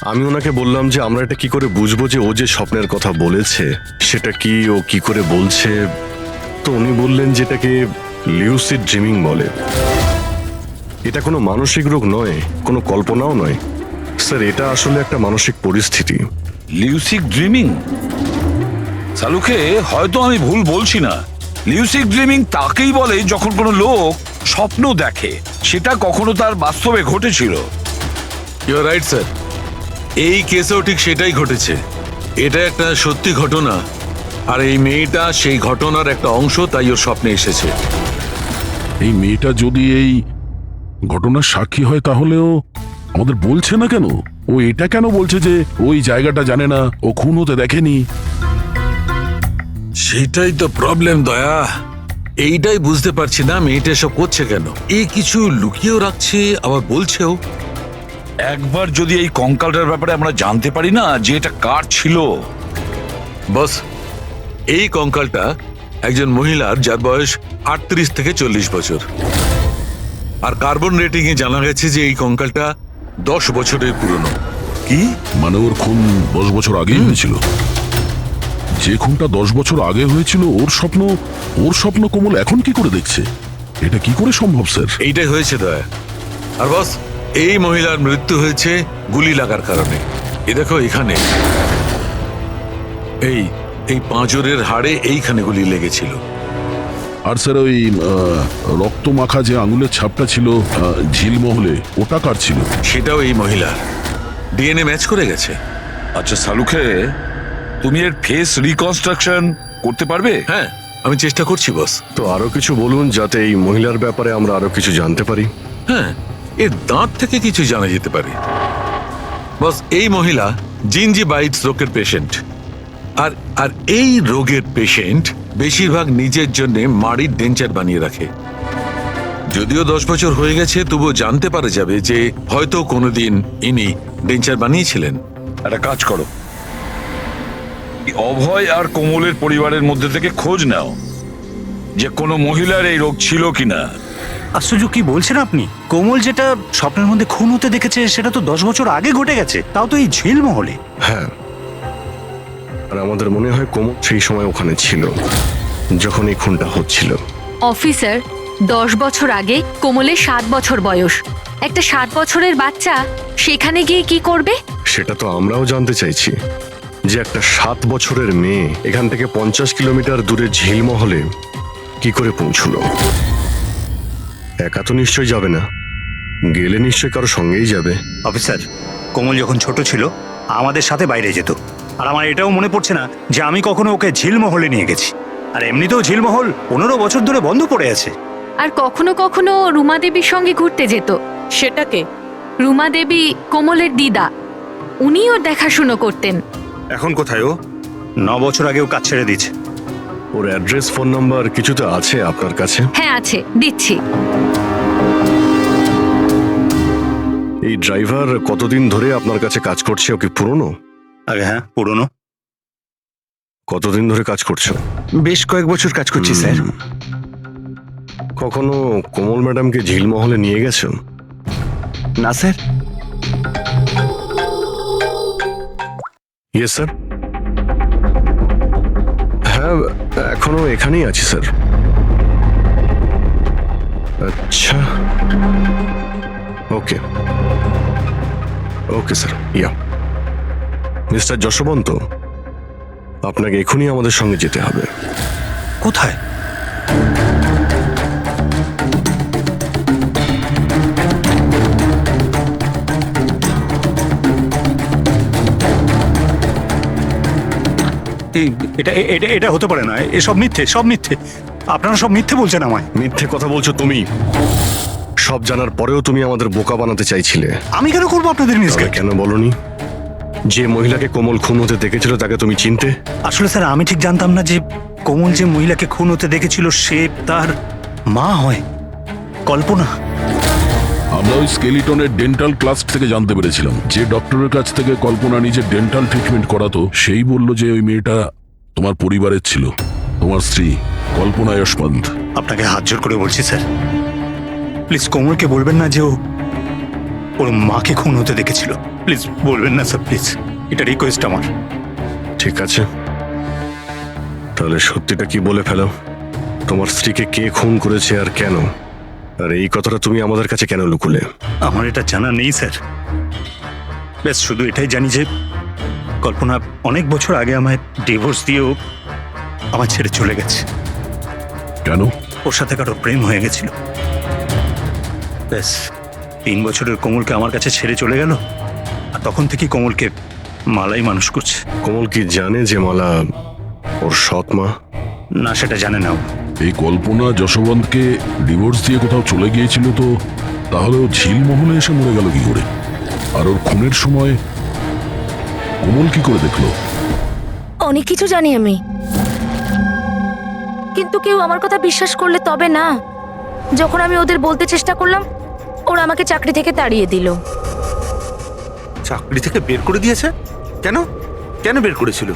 আমি ওনাকে বললাম যে আমরা এটা কি করে বুঝবো যে ও যে স্বপ্নের কথা বলেছে সেটা কি, ও কি করে বলছে। তো উনি বললেন যেটাকে লিউসিড ড্রিমিং বলে। এটা কোনো মানসিক রোগ নয়, কোনো কল্পনাও নয় স্যার, এটা আসলে একটা মানসিক পরিস্থিতি। লিউসিড ড্রিমিং? সালুকে হয়তো আমি ভুল বলছি না। লিউসিড ড্রিমিং তাকেই বলে যখন কোনো লোক স্বপ্ন দেখে, সেটা কখনো তার বাস্তবে ঘটেছিল। ইউ আর রাইট স্যার, এই কেসেও ঠিক সেটাই ঘটেছে। এটা একটা সত্যি ঘটনা, আর এই মেয়েটা সেই ঘটনার একটা অংশ, তাই ওর স্বপ্নে এসেছে। এই মেয়েটা যদি এই ঘটনার সাক্ষী হয় তাহলেও আমাদের বলছে না কেন? ও এটা কেন বলছে যে ওই জায়গাটা জানে না, ও খুন হতে দেখেনি? সেটাই তো প্রবলেম দয়া, এইটাই বুঝতে পারছি না মেয়েটা এসব করছে কেন। এই কিছু লুকিয়েও রাখছে আবার বলছেও। একবার যদি এই কঙ্কালটার ব্যাপারে আমরা জানতে পারি না যে এটা কার ছিল। বস, এই কঙ্কালটা একজন মহিলার, যার বয়স 38 থেকে 40 বছর। আর কার্বন রেটিং এ জানা গেছে যে এই কঙ্কালটা 10 বছরের পুরনো। কি মানে ওর খুন 10 বছর আগেই হয়েছিল? যে খুনটা 10 বছর আগে হয়েছিল ওর স্বপ্ন কোমল এখন কি করে দেখছে? এটা কি করে সম্ভব স্যার? এইটাই হয়েছে দয়া। আর বস, এই মহিলার মৃত্যু হয়েছে গুলি লাগার কারণে। এ দেখো এখানে, এই পাঁজরের হাড়ে এইখানে গুলি লেগেছিল। আর স্যার ওই রক্ত মাখা যে আঙুলের ছাপটা ছিল ঝিলমহলে, ওটা কার ছিল? সেটাও এই মহিলার। ডিএনএ ম্যাচ করে গেছে। আচ্ছা সালুকে, তুমি এর ফেস রিকনস্ট্রাকশন করতে পারবে? হ্যাঁ, আমি চেষ্টা করছি বস। তো আরো কিছু বলুন যাতে এই মহিলার ব্যাপারে আমরা আরো কিছু জানতে পারি। হ্যাঁ, এর দাঁত থেকে কিছু জানা যেতে পারে। বস, এই মহিলা জিঞ্জিভাইটিস রোগের পেশেন্ট। আর এই রোগের পেশেন্ট বেশিরভাগ নিজের জন্য মাড়ির ডেঞ্চার বানিয়ে রাখে। যদিও 10 বছর হয়ে গেছে, তবুও জানতে পারা যাবে যে হয়তো কোনোদিন ইনি ডেঞ্চার বানিয়েছিলেন। একটা কাজ করো, অভয় আর কোমলের পরিবারের মধ্যে থেকে খোঁজ নাও যে কোনো মহিলার এই রোগ ছিল কিনা। আশ্চর্য, কি বলছেন আপনি? কোমল যেটা স্বপ্নের মধ্যে খুন হতে দেখেছে সেটা তো 10 বছর আগে ঘটে গেছে, তাও তো এই ঝিলমহলে। হ্যাঁ, আর আমাদের মনে হয় কোমল সেই সময় ওখানে ছিল যখন এই খুনটা হচ্ছিল। অফিসার, 10 বছর আগে কোমলের 7 বছর বয়স। একটা 7 বছরের বাচ্চা সেখানে গিয়ে কি করবে? সেটা তো আমরাও জানতে চাইছি যে একটা 7 বছরের মেয়ে এখান থেকে 50 কিলোমিটার দূরে ঝিলমহলে কি করে পৌঁছলো। একা তো নিশ্চয়ই যাবে না, গেলে নিশ্চয়ই কারো সঙ্গেই যাবে। অফিসার, কোমল যখন ছোট ছিল আমাদের সাথে বাইরে যেত, আর আমার এটাও মনে পড়ছে না যে আমি কখনো ওকে ঝিলমহলে নিয়ে গেছি। আর এমনিতেও ঝিলমহল 15 বছর ধরে বন্ধ পড়ে আছে। আর কখনো কখনো রুমা দেবীর সঙ্গে ঘুরতে যেত। সেটাকে রুমা দেবী কোমলের দিদা, উনি ওর দেখাশুনো করতেন। এখন কোথায় ও? 9 বছর আগেও কাজ ছেড়ে দিয়েছে। ওর অ্যাড্রেস, ফোন নাম্বার কিছু তো আছে আপনার কাছে? হ্যাঁ আছে, দিচ্ছি। এই ড্রাইভার কতদিন ধরে আপনার কাছে কাজ করছে? ও কি পুরনো? আগে হ্যাঁ, পুরনো। কতদিন ধরে কাজ করছো? বেশ কয়েক বছর কাজ করছি স্যার। কখনো কোমল ম্যাডামকে ঝিলমহলে নিয়ে গেছো? না স্যার। Yes sir. হ্যাঁ, এখনো এখানেই আছি স্যার। আচ্ছা, ওকে ওকে স্যার। ইয়া মিস্টার যশবন্ত, আপনাকে এখনই আমাদের সঙ্গে যেতে হবে। কোথায়? এটা হতে পারে না, এসব মিথ্যে, সব মিথ্যে। আপনারা সব মিথ্যে বলছেন আমায়। মিথ্যে কথা বলছো তুমি। সব জানার পরেও তুমি আমাদের বোকা বানাতে চাইছিলে। আমি কেন করবো আপনাদের মিসগাইড? কেন বলনি? যে মহিলাকে কোমল খুন হতে দেখেছিল তাকে তুমি চিনতে? আসলে স্যার আমি ঠিক জানতাম না যে কোমল যে মহিলাকে খুন হতে দেখেছিল সে তার মা হয়, কল্পনা। আমরা ওই স্কেলিটনের ডেন্টাল ক্লাস থেকে জানতে পেরেছিলাম, যে ডক্টরের কাছ থেকে কল্পনা নিজের ডেন্টাল ট্রিটমেন্ট করাতো সেই বলল যে ওই মেয়েটা তোমার পরিবারের ছিল, তোমার স্ত্রী কল্পনা যশবন্ত। আপনাকে হাত জোর করে বলছি স্যার, প্লিজ কোমলকে বলবেন না যে ও ওর মাকে খুন হতে দেখেছিল। প্লিজ বলবেন না স্যার, প্লিজ, এটা রিকোয়েস্ট আমার। ঠিক আছে, তাহলে সত্যিটা কি বলে ফেলো। তোমার স্ত্রীকে কে খুন করেছে আর কেন? আর এই কথাটা তুমি আমাদের কাছে কেন লুকুলে? আমার এটা জানা নেই স্যার, ব্যাস শুধু এটাই জানি যে কল্পনা অনেক বছর আগে আমায় ডিভোর্স দিয়েও আমার ছেড়ে চলে গেছে। কেন? ওর সাথে কারো প্রেম হয়ে গেছিল, ব্যাস 3 বছরের কোমলকে আমার কাছে ছেড়ে চলে গেল, আর তখন থেকে কোমলকে মালাই মানুষ করছে। কোমল কি জানে যে মালা ওর সৎ মা? না, সেটা জানে না ও। এই কল্পনা যশবন্তকে ডিভোর্স দিয়ে কোথাও চলে গিয়েছিল, তো তাহলে ও ঝিলমহলে এসে মরে গেল কি করে? আর ওর খুনের সময় কোমল কি করে দেখলো? অনেক কিছু জানি আমি, কিন্তু কেউ আমার কথা বিশ্বাস করলে তবে না। যখন আমি ওদের বলতে চেষ্টা করলাম, ওরা আমাকে চাকরি থেকে তাড়িয়ে দিল। চাকরি থেকে বের করে দিয়েছে? কেন? কেন বের করেছিল?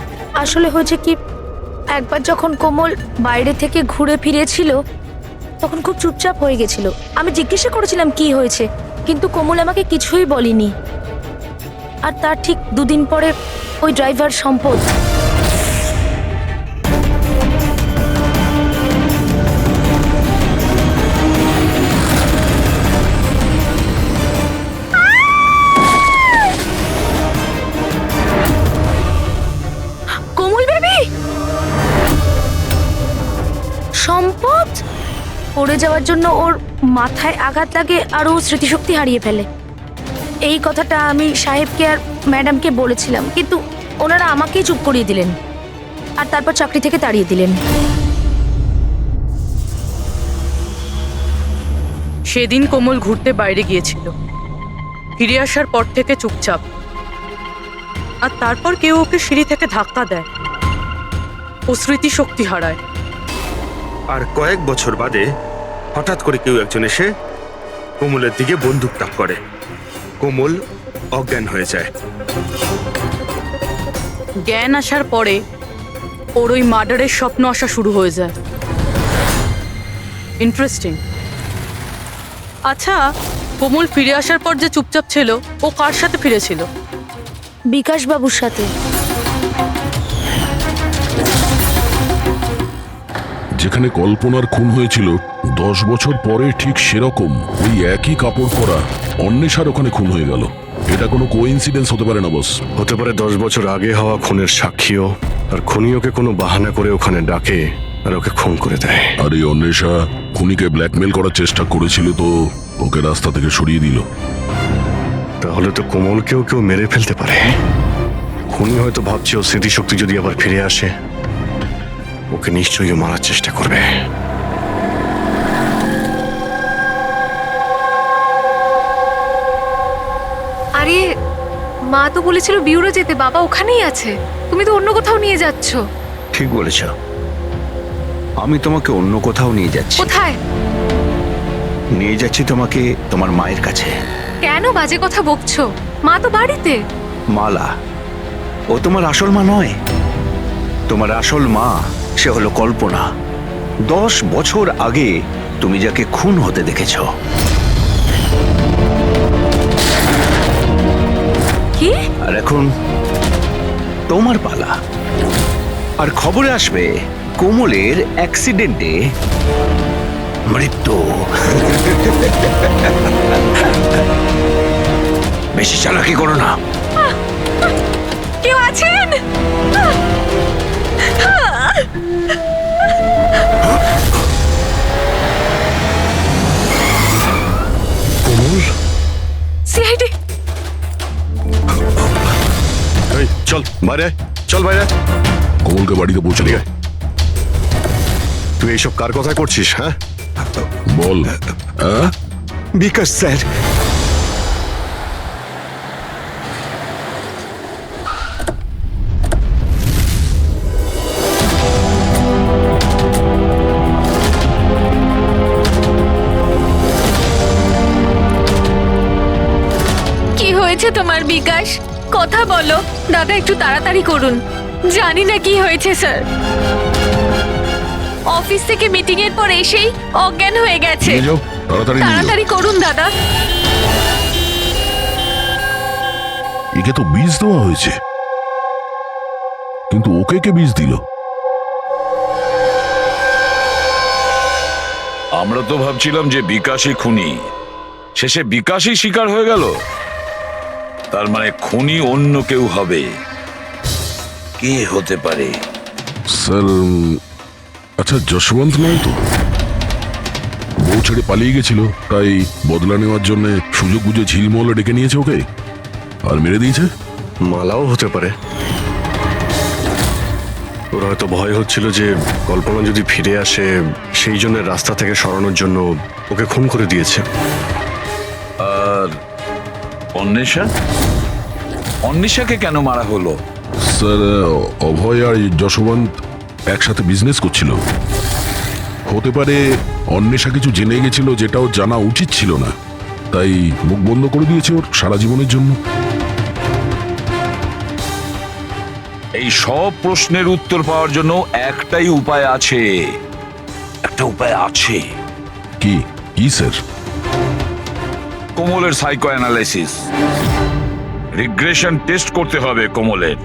আসলে হয়েছে কি, একবার যখন কোমল বাইরে থেকে ঘুরে ফিরেছিল তখন খুব চুপচাপ হয়ে গেছিল। আমি জিজ্ঞাসা করেছিলাম কি হয়েছে, কিন্তু কোমল আমাকে কিছুই বলেনি। আর তার ঠিক 2 দিন পরে ওই ড্রাইভার সম্পদ সম্পদ পড়ে যাওয়ার জন্য ওর মাথায় আঘাত লাগে আর ও স্মৃতিশক্তি হারিয়ে ফেলে। এই কথাটা আমি সাহেবকে আর ম্যাডামকে বলেছিলাম, কিন্তু ওনারা আমাকেই চুপ করিয়ে দিলেন আর তারপর চাকরি থেকে তাড়িয়ে দিলেন। সেদিন কোমল ঘুরতে বাইরে গিয়েছিল, ফিরে আসার পর থেকে চুপচাপ। আর তারপর কেউ ওকে সিঁড়ি থেকে ধাক্কা দেয়, ও স্মৃতিশক্তি হারায়। আর কয়েক বছর বাদে হঠাৎ করে কেউ একজন এসে কোমলের দিকে বন্দুক তাক করে। কোমল অজ্ঞান হয়ে যায়। জ্ঞান আসার পরে ওর ওই মার্ডারের স্বপ্ন আসা শুরু হয়ে যায়। ইন্টারেস্টিং। আচ্ছা, কোমল ফিরে আসার পর যে চুপচাপ ছিল, ও কার সাথে ফিরেছিল? বিকাশ বাবুর সাথে। যেখানে কল্পনার খুন হয়েছিল 10 বছর পরে ঠিক সেরকম ওই একই কাপড় পরা অন্বেষার ওখানে খুন হয়ে গেল। এটা কোনো কোইন্সিডেন্স হতে পারে না বস। হতে পারে 10 বছর আগে হওয়া খুনের সাক্ষীও, আর খুনি ওকে কোনো বাহানা করে ওখানে ডাকে আর ওকে খুন করে দেয়। আর এই অন্বেষা খুনিকে ব্ল্যাকমেল করার চেষ্টা করেছিল, তো ওকে রাস্তা থেকে সরিয়ে দিল। তাহলে তো কোমলকেও কেউ মেরে ফেলতে পারে। খুনি হয়তো ভাবছে ও স্মৃতিশক্তি যদি আবার ফিরে আসে, ওকে নিশ্চয়ই মারার চেষ্টা করবে। আরে মা তো বলেছিল বিউরো যেতে, বাবা ওখানেই আছে। তুমি তো অন্য কোথাও নিয়ে যাচ্ছ। ঠিক বলেছ, আমি তোমাকে অন্য কোথাও নিয়ে যাচ্ছি। কোথায় নিয়ে যাচ্ছি? তোমাকে তোমার মায়ের কাছে। কেন বাজে কথা বকছো? মা তো বাড়িতে। মালা, ও তোমার আসল মা নয়। তোমার আসল মা সে হলো কল্পনা। 10 বছর আগে তুমি যাকে খুন হতে দেখেছ। কি? আর এখন তোমার পালা। আর খবরে আসবে কোমলের অ্যাক্সিডেন্টে মৃত্যু। বেশি চালাকি করো না। কেউ আছেন? কোমল, সিআইডি। এই চল বাইরে, চল বাইরে। কোমলকে বাড়িতে পৌঁছে দিয়ে তুই এইসব কার কথা করছিস? হ্যাঁ বল। হ্যাঁ, বিকাশ স্যার। হয়েছে তোমার বিকাশ? কথা বলো দাদা, একটু তাড়াতাড়ি করুন। জানি না কি হয়েছে স্যার। অফিস থেকে মিটিং এর পর এসেই অজ্ঞান হয়ে গেছে। নিয়ে যাও, তাড়াতাড়ি নিয়ে যাও। তাড়াতাড়ি করুন দাদা। একে তো বীজ দেওয়া হয়েছে, কিন্তু ওকে কে বীজ দিল? আমরা তো ভাবছিলাম যে বিকাশই খুনি, শেষে বিকাশই শিকার হয়ে গেল। তার মানে খুনি অন্য কেউ হবে। কে হতে পারে? স্যার, আচ্ছা যশবন্ত নয় তো? বউ ছেড়ে পালিয়ে গেছিল, তাই বদলা নেওয়ার জন্য সুযোগ বুঝে ঝিলমহলে ডেকে নিয়েছে ওকে আর মেরে দিয়েছে। মালাও হতে পারে। ওরা হয়তো ভয় হচ্ছিল যে কল্পনা যদি ফিরে আসে, সেই জন্য রাস্তা থেকে সরানোর জন্য ওকে খুন করে দিয়েছে। আর অন্বেষা? অন্বেষাকে কেন মারা হলো? স্যার, অভয় আর যশবন্ত একসাথে বিজনেস করছিল। হতে পারে অন্বেষা কিছু জেনে গেছিল যেটাও জানা উচিত ছিল না, তাই মুখ বন্ধ করে দিয়েছে ওর সারা জীবনের জন্য। এই সব প্রশ্নের উত্তর পাওয়ার জন্য একটাই উপায় আছে। একটা উপায় আছে। কি কি স্যার? কোমলের সাইকো অ্যানালাইসিস, রিগ্রেশন টেস্ট করতে হবে কোমলের।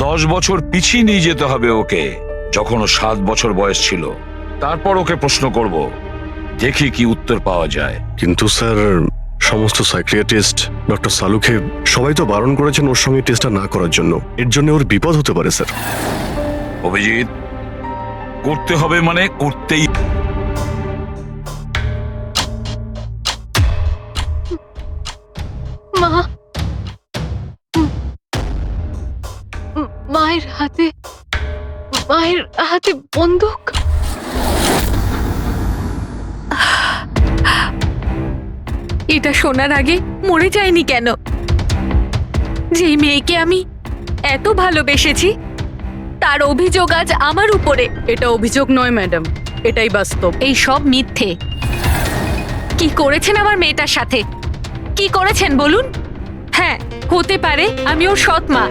10 বছর পিছিয়ে নিয়ে যেতে হবে ওকে, যখন ও 7 বছর বয়স ছিল। তারপর ওকে প্রশ্ন করব, দেখি কি উত্তর পাওয়া যায়। কিন্তু স্যার, সমস্ত সাইকিয়াট্রিস্ট, ডক্টর সালুকে সবাই তো বারণ করেছেন ওর সঙ্গে টেস্টটা না করার জন্য। এর জন্য ওর বিপদ হতে পারে স্যার। অভিজিৎ, করতে হবে মানে করতেই। মা, মায়ের হাতে বন্দুক। এটা শোনার আগে মরে যায়নি কেন? যেই মেয়েকে আমি এত ভালোবেসেছি, তার অভিযোগ আজ আমার উপরে। এটা অভিযোগ নয় ম্যাডাম, এটাই বাস্তব। এই সব মিথ্যে। কি করেছেন আমার মেয়েটার সাথে? কি করেছেন বলুন? হ্যাঁ, হতে পারে আমি ওর সৎ মা,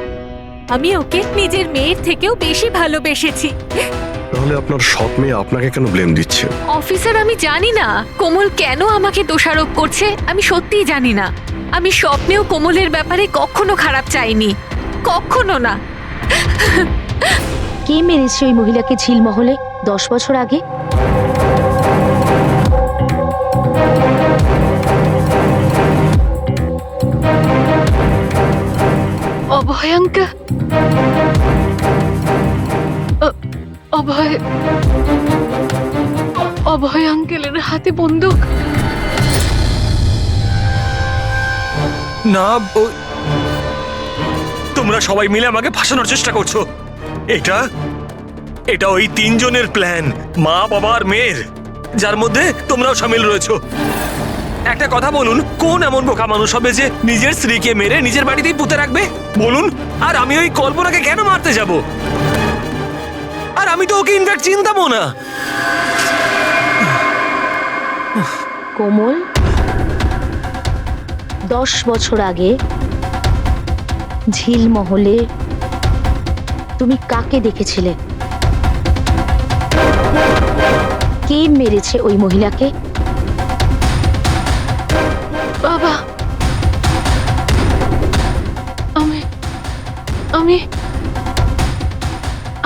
আমি ওকে নিজের মেয়ের থেকেও বেশি ভালোবেসেছি। তাহলে আপনার সৎ মেয়ে আপনাকে কেন ব্লেম দিচ্ছে? অফিসার, আমি জানি না কোমল কেন আমাকে দোষারোপ করছে। আমি সত্যিই জানি না। আমি স্বপ্নেও কোমলের ব্যাপারে কখনো খারাপ চাইনি, কখনো না। কে মেরেছে ওই মহিলাকে ঝিলমহলে 10 বছর আগে? অভয়ঙ্কা। অভয় আঙ্কেলের হাতে বন্দুক। না, তোমরা সবাই মিলে আমাকে ফাঁসানোর চেষ্টা করছো। এটা ওই 3 জনের প্ল্যান, মা, বাবা আর মেয়ের, যার মধ্যে তোমরাও শামিল রয়েছো। একটা কথা বলুন, কোন এমন বোকা মানুষ হবে যে নিজের স্ত্রীকে মেরে নিজের বাড়িতেই পুঁতে রাখবে বলুন? আর আমি ওই কল্পনাকে কেন মারতে যাব? আর আমি তো ওকে ইনফ্যাক্ট চিনতামও না। কোমল 10 বছর আগে ঝিলমহলে তুমি কাকে দেখেছিলে? কে মেরেছে ওই মহিলাকে? বাবা,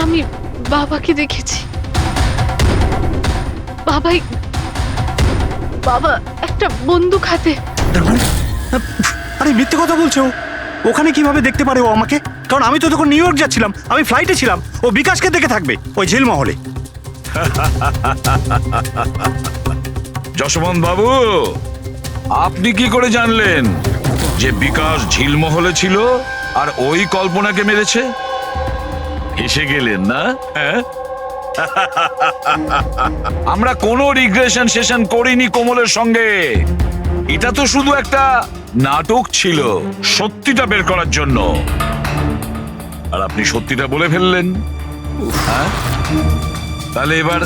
আমি বাবাকে দেখেছি। বাবা একটা বন্দুক হাতে। আরে মিথ্যে কথা বলছো। ওখানে কিভাবে দেখতে পারে ও আমাকে? কারণ আমি তো তখন নিউ ইয়র্ক যাচ্ছিলাম, আমি ফ্লাইটে ছিলাম। ও বিকাশকে দেখে থাকবে ওই ঝিলমহলে। যশবন্ত বাবু, আপনি কি করে জানলেন যে বিকাশ ঝিলমহলে ছিল আর ওই কল্পনাকে মেরেছে? হেসে গেলেন না? হ্যাঁ, আমরা কোনো রিগ্রেশন সেশন করিনি কোমলের সঙ্গে। এটা তো শুধু একটা নাটক ছিল সত্যিটা বের করার জন্য। আর আপনি সত্যিটা বলে ফেললেন। হ্যাঁ, তাহলে এবার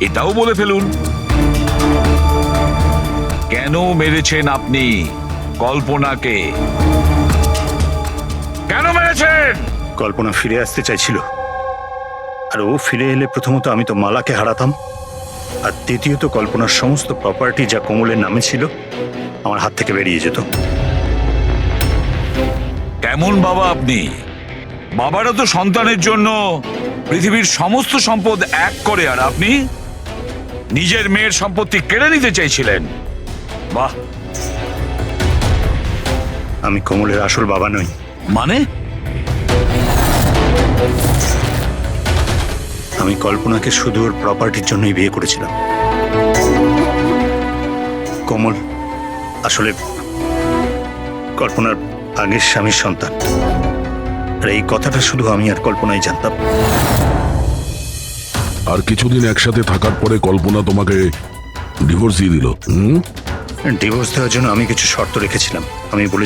এটাও বলে ফেলুন, কেন মেরেছেন আপনি কল্পনাকে। কেন মেরেছেন? কল্পনা ফিরে আসতে চাইছিল, আর ও ফিরে এলে প্রথমত আমি তো মালাকে হারাতাম, আর দ্বিতীয়ত কল্পনার সমস্ত প্রপার্টি যা কোমলের নামে ছিল আমার হাত থেকে বেরিয়ে যেত। কেমন বাবা আপনি? বাবারা তো সন্তানের জন্য পৃথিবীর সমস্ত সম্পদ এক করে, আর আপনি নিজের মেয়ের সম্পত্তি কেড়ে নিতে চাইছিলেন। বাহ! আমি কোমলের আসল বাবা নই। মানে? আমি কল্পনাকে শুধু ওর প্রপার্টির জন্যই বিয়ে করেছিলাম। কোমল আসলে কল্পনার আগের স্বামীর সন্তান, আর এই কথাটা শুধু আমি আর কল্পনাই জানতাম। আর কিছুদিন একসাথে থাকার পরে কল্পনা তোমাকে ডিভোর্স দিয়ে দিল। ডিভোর্স দেওয়ার জন্য আমি কিছু শর্ত রেখেছিলাম। আমি বলে